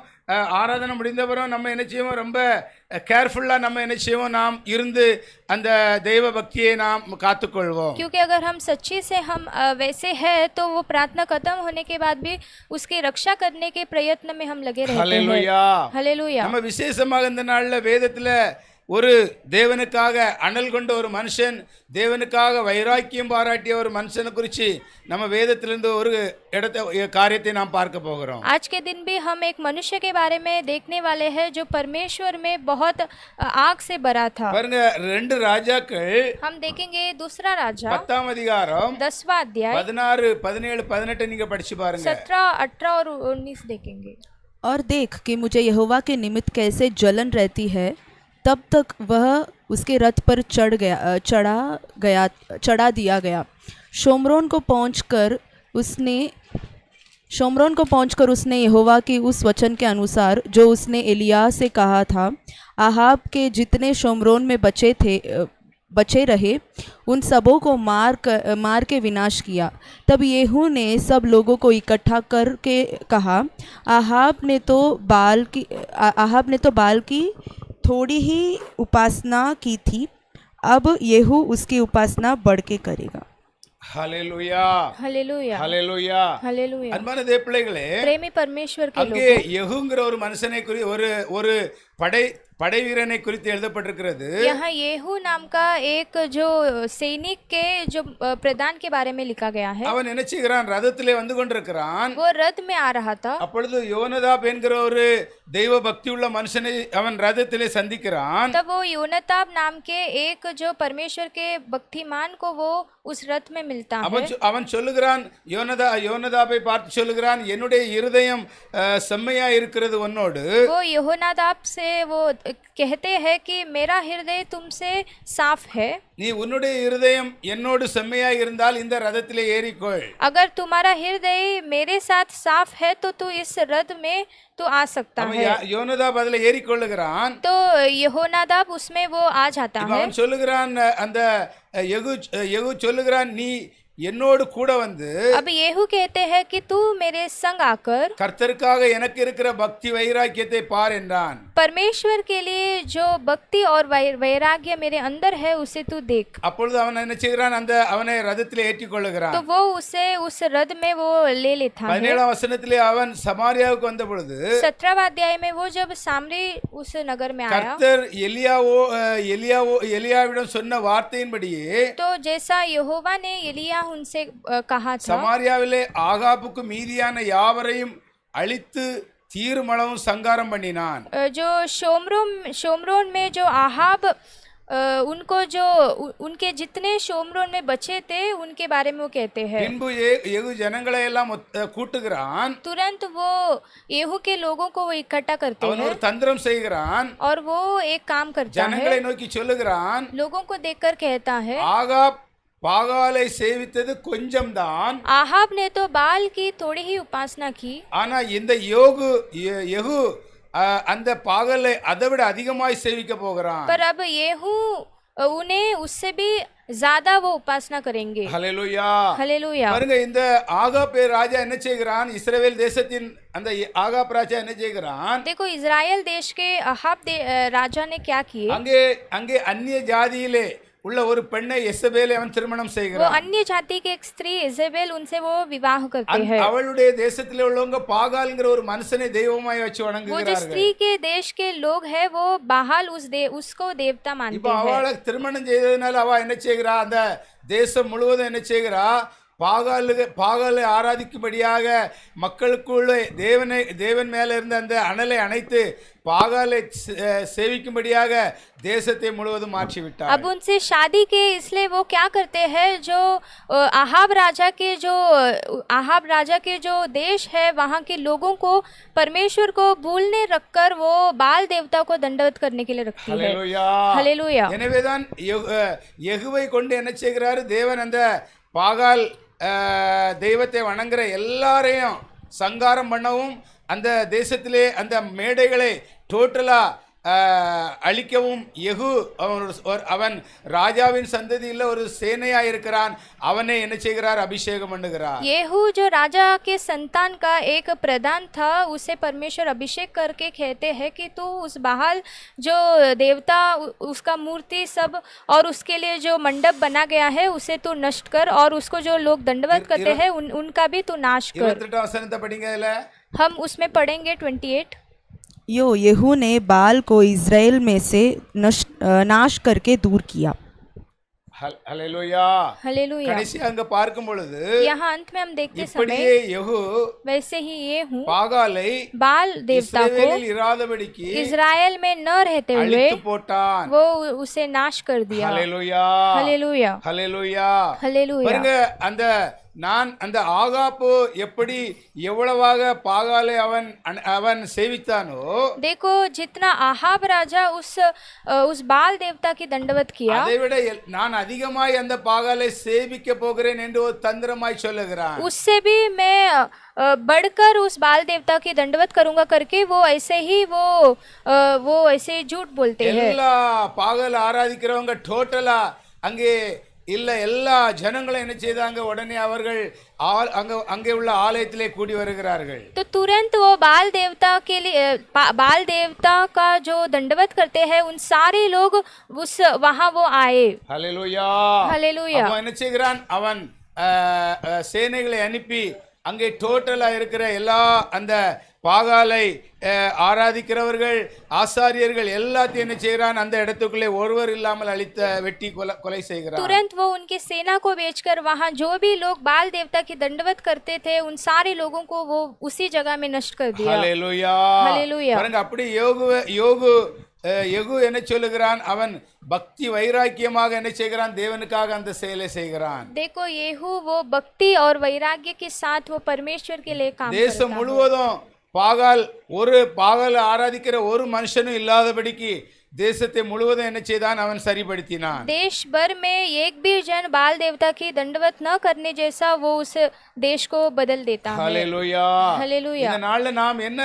ஆராதனை முடிந்தவரும் நம்ம என்ன செய்வோம்? ரொம்ப கேர்ஃபுல்லா நம்ம என்ன செய்வோம்? நாம் இருந்து அந்த தெய்வ பக்தியை நாம் காத்துக்கொள்வோம். क्योंकि अगर हम सच्ची से हम वैसे हैं तो वो प्रार्थना खत्म होने के बाद भी उसकी रक्षा करने के प्रयत्न में हम लगे रहते हैं। ஹல்லேலூயா. हालेलुया। நம்ம விசேஷமாக இந்த நாள்ல வேதத்துல ஒரு தேவனுக்காக அனல் கொண்ட ஒரு மனுஷன், தேவனுக்காக வைராக்கியம் பாராட்டிய ஒரு மனுஷனை குறித்து நம்ம வேதத்திலிருந்து ஒரு காரியத்தை நாம் பார்க்க போகிறோம். आज के दिन भी हम एक मनुष्य के बारे में देखने वाले हैं जो परमेश्वर में बहुत आग से भरा था। பாருங்க, 2 ராஜாக்கள் हम देखेंगे दूसरा राजा 10ஆம் அதிகாரம் 10वां अध्याय 16, 17, 18 நீங்க படிச்சு பாருங்க. 17, 18 और 19 देखेंगे। और देख कि मुझे यहोवा के निमित्त कैसे जलन रहती है, तब तक वह उसके रथ पर चढ़ा दिया गया। शोम्रोन को पहुंचकर उसने यहोवा के उस वचन के अनुसार जो उसने एलिय्याह से कहा था, आहाब के जितने शोम्रोन में बचे रहे उन सबों को मार के विनाश किया। तब येहू ने सब लोगों को इकट्ठा करके कहा, आहाब ने तो बाल की थोड़ी ही उपासना की थी, अब येहू उसकी उपासना बढ़ के करेगा। ஹல்லேலூயா हालेलुया ஹல்லேலூயா हालेलुया। அன்பான தேவப்பிள்ளைகளே, प्रेमी परमेश्वर के அங்கே लोगों, யெகூங்கிற ஒரு மனுஷனை ஒரு படை வீரனை குறித்து எழுதப்பட்டிருக்கிறது. यहाँ येहू नाम का एक जो सैनिक के जो प्रधान के बारे में लिखा गया है। அவன் என்ன செய்கிறான்? ரதத்திலே வந்து கொண்டிருக்கிறான். वो रथ में आ रहा था। அப்பொழுது யோனதாப் என்கிற ஒரு தெய்வ பக்தி உள்ள மனுஷனை அவன் ரதத்திலே சந்திக்கிறான். तब वो योनाताब नाम के एक जो परमेश्वर के भक्तिमान को वो उस रथ में मिलता है। அவன் சொல்லுகிறான், யோனதாபை பார்த்து சொல்லுகிறான், என்னுடைய இருதயம் செம்மையா இருக்கிறது உன்னோடு. वो योनादाब से वो कहते हैं कि मेरा हृदय तुमसे साफ है। நீ உன்னுடைய இருதயம் என்னோடு செம்மையா இருந்தால் இந்த ரதத்திலே ஏறிக்கொள். अगर तुम्हारा हृदय मेरे साथ साफ है तो तू इस रथ में तो आ सकता है। யோனதாப் அதில் ஏறிக்கொள்ளுகிறான். तो यहोनादाब उसमें वो आ जाता है। அவன் சொல்லுகிறான், அந்த யெகூ சொல்லுகிறான், நீ என்னோடு கூட வந்து अब येहू कहते हैं कि तू मेरे संग आकर கர்த்தருக்காக எனக்கு இருக்கிற பக்தி வைராக்கியத்தை பார் என்றான். परमेश्वर के लिए जो भक्ति और वैराग्य मेरे अंदर है उसे तू देख। அப்பொழுது அவன் என்ன செய்கிறான்? அவனை ரதத்திலே ஏற்றிக் கொள்ளுகிறான். तो वो उसे उस रथ में वो ले लेता है। 17ஆம் வசனத்திலே அவன் சமாரியாவுக்கு வந்த பொழுது 17वां अध्याय में वो जब सामरी उस नगर में आया, கர்த்தர் எலியாவிடம் சொன்ன வார்த்தையின்படியே, तो जैसा यहोवा ने एलिय्याह उनसे कहा था, சமாரியாவிலே ஆகாபுக்கு மீதியான யாவரையும் அழித்து தீர்மளவும் சங்காரம் பண்ணினான். जो शोम्रोन में जो आहाब उनको जो उनके जितने शोम्रोन में बचे थे उनके बारे में वो कहते हैं। பின்பு யெகூ ஜனங்களை எல்லாம் கூட்டுகிறான். तुरंत वो येहू के लोगों को वो इकट्ठा करते அவன் हैं ஒரு தந்திரம் செய்கிறான். और वो एक काम करता ஜனங்களை है, நோக்கி சொல்லுகிறான், लोगों को देखकर कहता है, ஆகாப் பாகாலை சேவித்தது கொஞ்சம் தான், आहाब ने तो बाल की थोड़ी ही उपासना की, ஆனா இந்த யெகூ அந்த பாகாலை அதை விட அதிகமாய் சேவிக்க போகிறான். पर अब येहू उन्हें उससे भी ज्यादा वो उपासना करेंगे। ஹல்லேலூயா हालेलुया। பாருங்க, இந்த ஆகாப் ராஜா என்ன செய்கிறான்? இஸ்ரவேல் தேசத்தின் அந்த ஆகாப் ராஜா என்ன செய்கிறான்? देखो इजराइल देश के आहाब राजा ने क्या किए। அங்கே அந்நிய ஜாதியிலே உள்ள ஒரு பெண்ணை எசபேலை அவன் திருமணம் वो செய்கிறான். अन्य जाति के एक स्त्री इजेबेल उनसे वो विवाह करते हैं। அவளுடைய தேசத்திலே உள்ளவங்க பாகால்ங்கிற ஒரு மனுஷனை தெய்வமாய் வச்சு वो जो வணங்குகிறார்கள். स्त्री के देश के लोग हैं वो बाहाल उसको देवता मानते இப்போ हैं। அவளை திருமணம் செய்ததுனால அவ என்ன செய்கிறா? அந்த தேசம் முழுவதும் என்ன செய்கிறா? பாகாலை ஆராதிக்கும்படியாக மக்களுக்குள்ள தேவன் மேல இருந்த அந்த அனலை அணைத்து பாகாலை சேவிக்கும்படியாக தேசத்தை முழுவதும் மாற்றி விட்டார். अब उनसे शादी के इसलिए वो क्या करते हैं, जो आहाब राजा के जो देश है वहाँ के लोगों को परमेश्वर को भूलने रखकर वो बाल देवता को दंडवत करने के लिए रखती है। हालेलुया। எனவேதான் யெகூவை கொண்டு என்ன செய்கிறாரு? தேவன் அந்த பாகால் தெய்வத்தை வணங்குற எல்லாரையும் சங்காரம் பண்ணவும், அந்த தேசத்திலே அந்த மேடைகளை டோட்டலா அழிக்கவும் யெகூ அவன் ராஜாவின் சந்ததியில் ஒரு சேனையா இருக்கிறான். அவனை என்ன செய்கிறார்? அபிஷேகம் பண்ணுகிறார். येहू जो राजा के संतान का एक प्रधान था उसे परमेश्वर अभिषेक करके कहते हैं कि तू उस बाहल जो देवता उसका मूर्ति सब और उसके लिए जो मंडप बना गया है उसे तू नष्ट कर और उसको जो लोग दंडवत करते हैं उनका भी तू नाश कर। 28 वசனத்தை படிங்க. இதுல हम उसमें पढ़ेंगे 28। येहू ने बाल को इज़राइल में से नाश करके दूर किया। ஹல்லேலூயா हालेलुया। கடைசி அங்க பார்க்கும் பொழுது यहाँ अंत में हम देखते இப்படியே समय யெகூ वैसे ही ये हूँ பாகாலை बाल देवता को இஸ்ரவேலில் இராதபடிக்கு इज़राइल में न रहते हुए அழித்து போட்டான். वो उसे नाश कर दिया। ஹல்லேலூயா हालेलुया। ஹல்லேலூயா. हालेलुया। பாருங்க, அந்த நான் அந்த ஆகாப்பு எப்படி எவ்வளவாக பாகாலை அவன் சேவித்தானோ देखो जितना आहाब राजा उस बाल देवता की दंडवत किया அதை விட நான் அதிகமாய் அந்த பாகாலை சேவிக்க போகிறேன் என்று ஒரு தந்திரமாய் சொல்லுகிறான் उससे भी मैं बढ़कर उस बाल देवता की दंडवत करूंगा करके वो ऐसे ही वो ऐसे झूठ बोलते हैं எல்லா பாகாலை ஆராதிக்கிறவங்க டோட்டலா அங்கே இல்ல எல்லா ஜனங்களும் என்ன செய்தாங்க உடனே அவர்கள் அங்கே உள்ள ஆலயத்திலே கூடி வருகிறார்கள் तो तुरंत वो बाल देवता के लिए बाल देवता का जो दंडवत करते हैं उन सारे लोग वहां वो आए ஹல்லேலூயா हालेलुया அவன் என்ன செய்கிறான் அவன் சேனைகளை அனுப்பி அங்கே டோட்டலா இருக்கிற எல்லா அந்த பாகாலை ஆராதிக்கிறவர்கள் ஆசாரியர்கள் எல்லாத்தையும் என்ன செய்கிறான் அந்த இடத்துக்குள்ளே ஒருவர் இல்லாமல் அழித்த வெட்டி கொலை செய்கிறான் तुरंत वो उनकी सेना को बेचकर वहां जो भी लोग बाल देवता की दंडवत करते थे उन सारे लोगों को वो उसी जगह में नष्ट कर दिया ஹல்லேலூயா हालेलुया பாருங்க அப்படி யெகூ என்ன சொல்லுகிறான் அவன் பக்தி வைராக்கியமாக என்ன செய்கிறான் தேவனுக்காக அந்த செயலை செய்கிறான் देखो येहू वो भक्ति और वैराग्य के साथ वो परमेश्वर के लिए काम தேசம் करता முழுவதும் பாகால் ஆராதிக்கிற ஒரு மனுஷனும் இல்லாதபடிக்கு தேசத்தை முழுவதும் என்ன செய்தான் அவன் சரிப்படுத்தினான் देश भर में एक भी जन बाल देवता की दंडवत न करने जैसा वो उस देश को बदल देता है ஹல்லேலூயா हालेलुया இந்த நாள்ல நாம் என்ன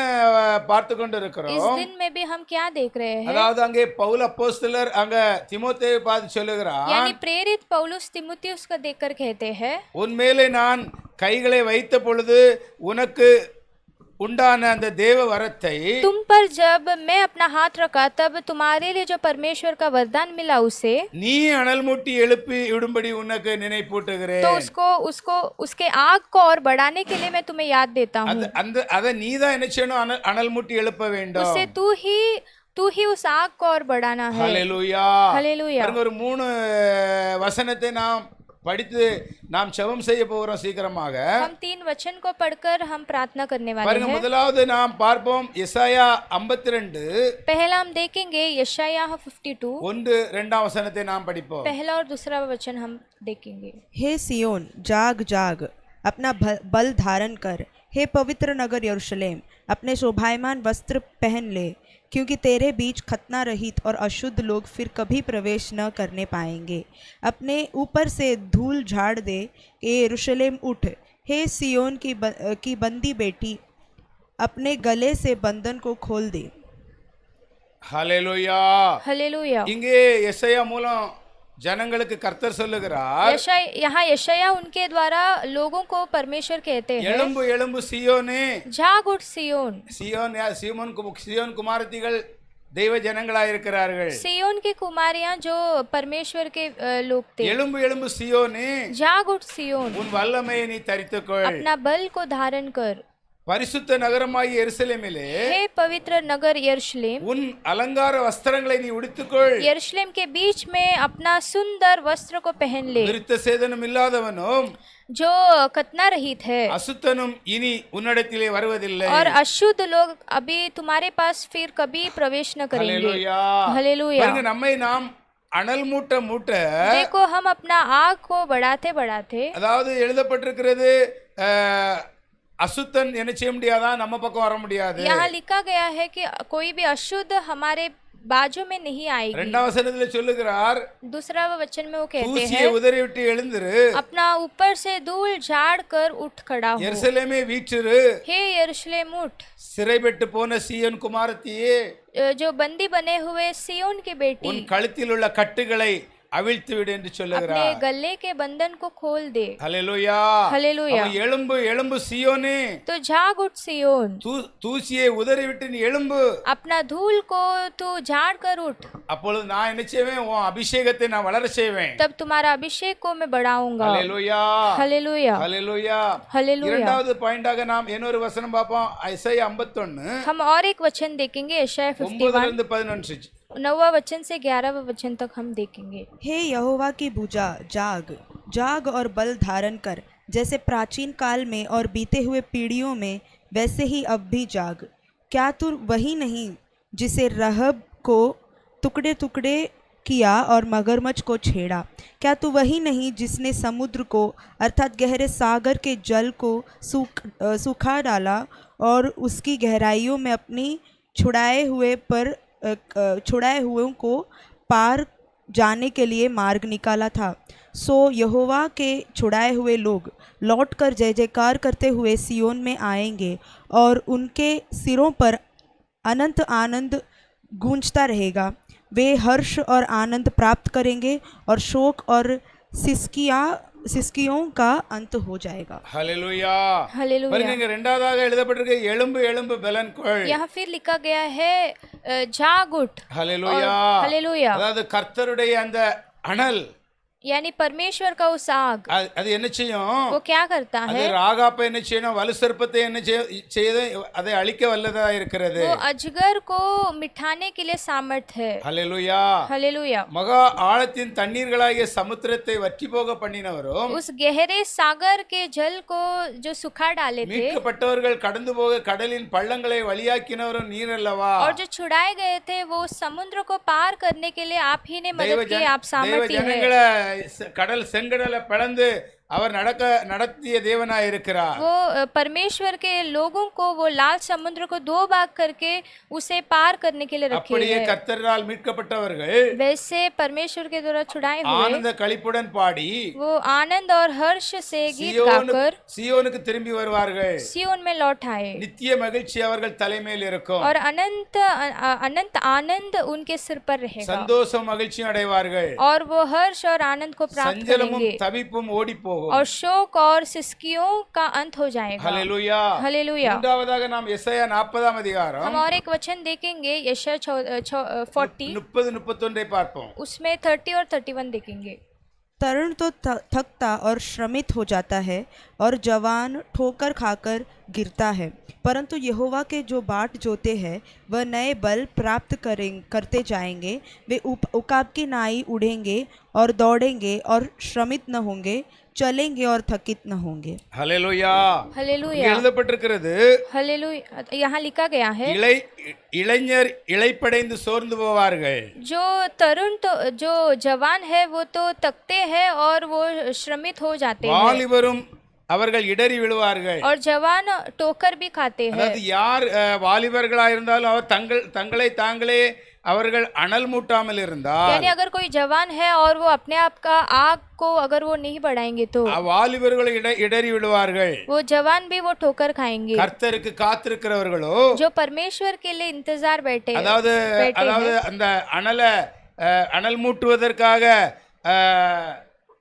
பார்த்து கொண்டு इस இருக்கிறோம் दिन में भी हम क्या देख रहे हैं அதாவது அங்கே பவுல் அப்போஸ்தலர் அங்க தீமோத்தேயை பார்த்து சொல்லுகிறான் यानी प्रेरित पौलुस तीमुथियुस को देखकर कहते हैं உன் மேலே நான் கைகளை வைத்த பொழுது உனக்கு உண்டான அந்த தேவ வரத்தை तुम पर जब मैं अपना हाथ रखा तब तुम्हारे लिए जो परमेश्वर का वरदान मिला उसे நீ அனல் மூட்டி எழுப்பி விடும்படி உனக்கு நினைப்பூட்டுகிறேன் तो उसको उसके आग को और बढ़ाने के लिए मैं तुम्हें याद देता हूँ அத நீதான் என்ன செய்யணும் அனல் மூட்டி எழுப்ப வேண்டும் उसे तू ही उस आग को और बढ़ाना है ஹல்லேலூயா हालेलुया பாருங்க ஒரு 3 வசனத்தை நாம் படித்து நாம் ஜெபம் செய்ய போகிறோம் சீக்கிரமாக हम 3 वचन को पढ़कर हम प्रार्थना करने वाले பாருங்க हैं முதலாவது நாம் பார்ப்போம் எசாயா 52 पहला हम देखेंगे यशायाह 52 1 2 வசனத்தை நாம் படிப்போம் पहला और दूसरा वचन हम देखेंगे हे सियोन जाग जाग अपना बल धारण कर हे पवित्र नगर यरूशलेम अपने शोभायमान वस्त्र पहन ले क्योंकि तेरे बीच खतना रहित और अशुद्ध लोग फिर कभी प्रवेश न करने पाएंगे अपने ऊपर से धूल झाड़ दे ए यरूशलेम उठ हे सियोन की बंदी बेटी अपने गले से बंधन को खोल दे ஹல்லேலூயா हालेलुया இங்கே எசாயா மூலம் ஜனங்களுக்கு கர்த்தர் சொல்லுகிறார் यहाँ यशाया उनके द्वारा लोगों को परमेश्वर कहते हैं எழும்பு எழும்பு சியோனே जाग उठ सियोन சியோன் குமாரத்திகள் தெய்வ ஜனங்களாய் இருக்கிறார்கள் सियोन की कुमारियां जो परमेश्वर के लोग थे எழும்பு எழும்பு சியோனே जाग उठ सियोन உன் वल्लமையை நீ தரித்துக்கொள் अपना बल को धारण कर பரிசுத்த நகரமாகிய எருசலேமிலே हे पवित्र नगर यरूशलेम உன் அலங்கார வஸ்திரங்களை நீ உடுத்துக்கொள் यरूशलेम के बीच में अपना सुंदर वस्त्र को पहन ले விருத்த சேதனம் இல்லாதவனும் जो खतना रहित है அசுத்தனும் இனி உன்னிடத்திலே வருவதில்லை और अशुद्ध लोग अभी तुम्हारे पास फिर कभी प्रवेश न करेंगे ஹல்லேலூயா हालेलुया பாருங்க நம்மை நாம் அனல் மூட்ட देखो हम अपना आग को बढ़ाते அதாவது எழுதப்பட்டிருக்கிறது அசுத்தன் என்ன செய்ய முடியாதான் நம்ம பக்கம் வர முடியாது यहाँ लिखा गया है कि कोई भी अशुद्ध हमारे बाजू में नहीं आएगी இரண்டாம் वचனத்திலே சொல்லுகிறார் दूसरा वचन में वो कहते தூசியை हैं உதறி விட்டு எழுந்திரு अपना ऊपर से धूल झाड़ कर उठ खड़ा हो எருசலேமே வீற்றிரு हे यरूशलेम उठ சிறைப்பட்டு போன சீயோன் குமாரத்தியே जो बंदी बने हुए सियोन की बेटी உன் கழுத்தில் உள்ள கட்டுகளை அவிழ்த்து விடு என்று अपने சொல்லுகிறார் गले के बंधन को खोल दे ஹல்லேலூயா हालेलुया அவன் எழும்பு எழும்பு சீயோனே तो जाग उठ सियोन தூசியை உதறி விட்டு நீ எழும்பு अपना धूल को तू झाड़ कर उठ அப்பொழுது நான் என்ன செய்வேன் உன் அபிஷேகத்தை நான் வளர செய்வேன் तब तुम्हारा अभिषेक को मैं बढ़ाऊंगा ஹல்லேலூயா हालेलुया ஹல்லேலூயா हालेलुया இரண்டாவது பாயிண்டாக நாம் இன்னொரு வசனம் பார்ப்போம் எசாயா 51 हम और एक वचन देखेंगे यशायाह 9 51 இருந்து 11 9वां वचन से 11वां वचन तक हम देखेंगे हे यहोवा की भुजा जाग जाग और बल धारण कर जैसे प्राचीन काल में और बीते हुए पीढ़ियों में वैसे ही अब भी जाग क्या तू वही नहीं जिसे रहब को टुकड़े टुकड़े किया और मगरमच्छ को छेड़ा। क्या तू वही नहीं जिसने समुद्र को अर्थात गहरे सागर के जल को सूखा डाला और उसकी गहराइयों में अपनी छुड़ाए हुओं को पार जाने के लिए मार्ग निकाला था। सो यहोवा के छुड़ाए हुए लोग लौटकर जय जयकार करते हुए सियोन में आएंगे और उनके सिरों पर अनंत आनंद गूंजता रहेगा। वे हर्ष और आनंद प्राप्त करेंगे और शोक और सिसकियों का अंत हो जाएगा। ஹல்லேலூயா. हालेलुया। பாருங்க இங்க இரண்டாவதாக எழுதப்பட்டிருக்கு எழும்பு எழும்பு பலன் கொள். यहाँ फिर लिखा गया है जाग उठ। ஹல்லேலூயா. हालेलुया। அதாவது கர்த்தருடைய அந்த அனல் यानी परमेश्वर का उस आग அது என்ன செய்யும்? वो क्या करता அது है? ராகாப்பை என்ன செய்யணும்? வலு சர்ப்பத்தை என்ன செய்து அதை அழிக்க வல்லதா இருக்கிறது. वो अजगर को मिठाने के लिए सामर्थ है। ஹல்லேலூயா. हालेलुया। மகா ஆழத்தின் தண்ணீர்களாகிய சமுத்திரத்தை வற்றி போக பண்ணினவரும் उस गहरे सागर के जल को जो सुखा डाले थे மீட்கப்பட்டவர்கள் கடந்து போக கடலின் பள்ளங்களை வழியாக்கினவரும் நீர் அல்லவா. और जो छुड़ाए गए थे वो समुद्र को पार करने के लिए आप ही ने मदद की, आप सामर्थ्य है। ஜனங்களை கடல் செங்கடலை பிளந்து அவர் நடத்திய தேவனாய் இருக்கிறார். वो परमेश्वर के लोगों को वो लाल समुद्र को दो भाग करके उसे पार करने के लिए रखे அப்படியே हैं। கர்த்தரால் மீட்கப்பட்டவர்கள் वैसे परमेश्वर के द्वारा छुड़ाए ஆனந்த हुए களிப்புடன் பாடி वो आनंद और हर्ष से गीत गाकर சியோனுக்கு திரும்பி வருவார்கள். सियोन में लौट आए நித்திய மகிழ்ச்சி அவர்கள் தலைமையில் இருக்கும். और अनंत आनंद उनके सिर पर रहेगा சந்தோஷம் மகிழ்ச்சி அடைவார்கள். और वो हर्ष और आनंद को प्राप्त சஞ்சலமும் करेंगे தவிப்பும் ஓடி போகும். और शोक और सिसकियों का अंत हो जाएगा। ஹல்லேலூயா. हालेलुया। மூன்றாவதாக நாம் எசாயா 40ஆம் அதிகாரம் हम और एक वचन देखेंगे यशायाह 40 30-31 பார்ப்போம். उसमें 30 और 31 देखेंगे। तरुण तो थकता और श्रमित हो जाता है और जवान ठोकर खाकर गिरता है, परंतु यहोवा के जो बाट जोते हैं वह नए बल प्राप्त करते जाएंगे। वे उकाब की नाई उड़ेंगे और दौड़ेंगे और श्रमित न होंगे, चलेंगे और थकित न होंगे। ஹல்லேலூயா. हालेलुया। எழுதப்பட்டிருக்கிறது हालेलुया। यहाँ लिखा गया है இளைஞர் இளைப்படைந்து சோர்ந்து போவார்கள். जो तरुण तो जो जवान है वो तो थकते हैं और वो श्रमित हो जाते हैं வாலிபரும் அவர்கள் இடறி விழுவார்கள். और जवान टोकर भी खाते हैं। அதாவது யார் வாலிபர்களா இருந்தாலும் அவர் தங்களை தாங்களே அவர்கள் அனல் மூட்டாமல் இருந்தால் यानी अगर कोई जवान है और वो अपने आप का आग को अगर वो नहीं बढ़ाएंगे तो வாலிபர்கள் இடறி விழுவார்கள். वो जवान भी वो ठोकर खाएंगे। கர்த்தருக்கு காத்திருக்கிறவர்களோ जो परमेश्वर के लिए इंतजार बैठे அதாவது அந்த அனல் மூட்டுவதற்காக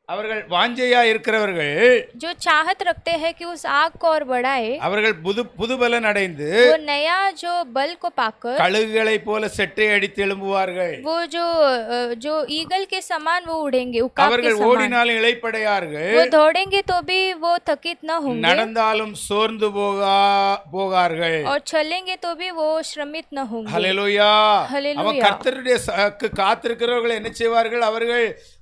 அவர்கள் வாஞ்சையா இருக்கிறவர்கள் जो चाहत रखते हैं कि उस आग को और बढ़ाए அவர்கள் புது பலன் அடைந்து वो नया जो बल को पाकर கழுகுகளை போல செட்டை அடித்து எழும்புவார்கள். वो जो ईगल के समान वो उड़ेंगे, उकाब के அவர்கள் समान। ஓடினாலும் இளைப்படையார்கள், वो दौड़ेंगे तो भी वो थकित न होंगे நடந்தாலும் சோர்ந்து போகார்கள். और चलेंगे तो भी वो श्रमित न होंगे। ஹல்லேலூயா. ஹல்லேலூயா. அவன் கர்த்தருடைய காத்திருக்கிறவர்கள் என்ன செய்வார்கள்?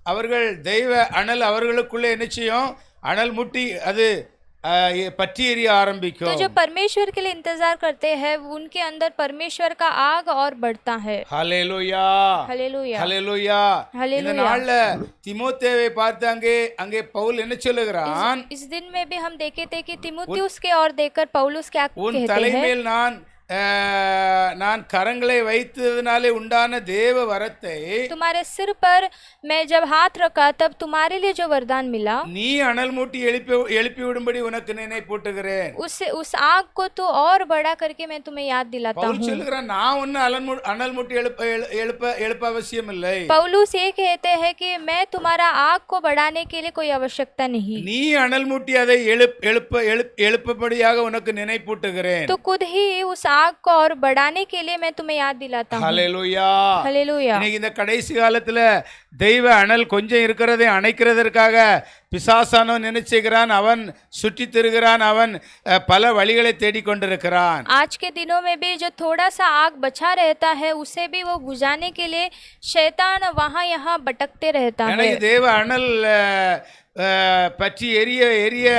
அவர்கள் தெய்வ அனல் அவர்களுக்குள்ளே என்ன செய்யும்? அனல் முட்டி அது பற்றி எரிய तो ஆரம்பிக்கும். जो परमेश्वर के लिए इंतजार करते हैं उनके अंदर परमेश्वर का आग और बढ़ता है। ஹல்லேலூயா. हालेलुया। ஹல்லேலூயா. ஹல்லேலூயா. இந்த நாள்ல தீமோத்தேவை பார்த்து அங்கே பவுல் என்ன சொல்லுகிறான்? इस दिन में भी हम देखे थे कि तीमुथियुस के और देकर पौलुस क्या உன் कहते हैं? தலைமேல் நான் கரங்களை வைத்ததினாலே உண்டான தேவ வரத்தை तुम्हारे सिर पर मैं जब हाथ रखा तब तुम्हारे लिए जो वरदान मिला நீ அனல் மூட்டி எழுப்பி விடும்படி உனக்கு நினைப்பூட்டுகிறேன். उस आग को तो और बड़ा करके मैं तुम्हें याद दिलाता பவுல் हूँ। சொல்லுகிறான், நான் ஒன்னு அனல் மூட்டி எழுப்ப அவசியம் இல்லை. पौलुस ये कहते हैं कि मैं तुम्हारा आग को बढ़ाने के लिए कोई आवश्यकता नहीं, நீ अनल மூட்டி அதை எழுப்பபடியாக உனக்கு நினைப்பூட்டுகிறேன். तो खुद ही उस आग को और बढ़ाने के लिए मैं तुम्हें याद दिलाता हूँ। ஹல்லேலூயா. हालेलुया। இன்னைக்கு இந்த கடைசி காலத்துல தெய்வ அனல் கொஞ்சம் இருக்கிறதை அணைக்கிறதற்காக பிசாசானவன் நினைச்சுகிறான், அவன் சுற்றி திரிகிறான், அவன் பல வழிகளை தேடிக்கொண்டிருக்கிறான். आज के दिनों में भी जो थोड़ा सा आग बचा रहता है उसे भी वो बुझाने के लिए शैतान वहाँ यहाँ भटकते रहता है। எனக்கு தேவ அனல் பற்றி எரிய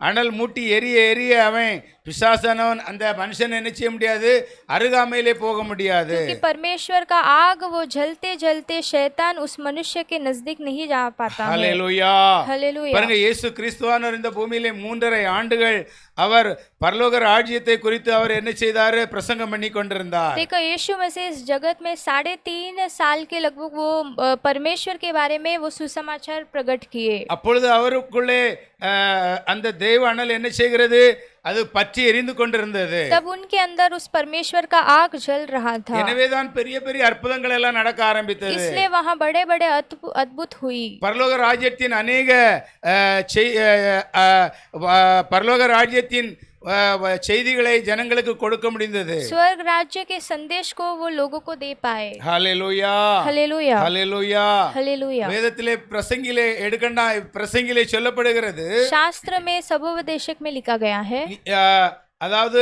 அனல் மூட்டி எரிய அவன் பிசாசானவன் அந்த மனுஷன் என்ன செய்ய முடியாது, அருகாமையிலே போக முடியாது. क्योंकि परमेश्वर का आग वो जलते जलते शैतान उस मनुष्य के नजदीक नहीं जा पाता है। ஹல்லேலூயா. हालेलुया। பாருங்க, இயேசு கிறிஸ்துவானவர் இந்த பூமியிலே 3.5 ஆண்டுகள் அவர் பரலோக ராஜ்யத்தை குறித்து அவர் என்ன செய்தாரு, பிரசங்கம் பண்ணி கொண்டிருந்தார். देखो यीशु मसीह इस जगत में 3.5 साल के लगभग वो परमेश्वर के बारे में वो सुसमाचार प्रकट किए। அப்பொழுது அவருக்குள்ளே அந்த தேவ அனல் என்ன செய்கிறது, அது பற்றி எரிந்து கொண்டிருந்தது. तब उनके अंदर उस परमेश्वर का आग जल रहा था। எனவேதான் பெரிய பெரிய அற்புதங்கள் எல்லாம் நடக்க ஆரம்பித்தது. इसलिए वहाँ बड़े बड़े अद्भुत हुई। பரலோக ராஜ்யத்தின் அநேக பரலோக ராஜ்யத்தின் செய்திகளை ஜனங்களுக்கு கொடுக்க முடிந்தது. स्वर्ग राज्य के संदेश को वो लोगों को दे पाए। ஹல்லேலூயா. हालेलुया। ஹல்லேலூயா. हालेलुया। வேதத்திலே பிரசங்கிலே எடுக்கண்டா பிரசங்கிலே சொல்லப்படுகிறது, शास्त्र में सबोपदेशक में लिखा गया है, அதாவது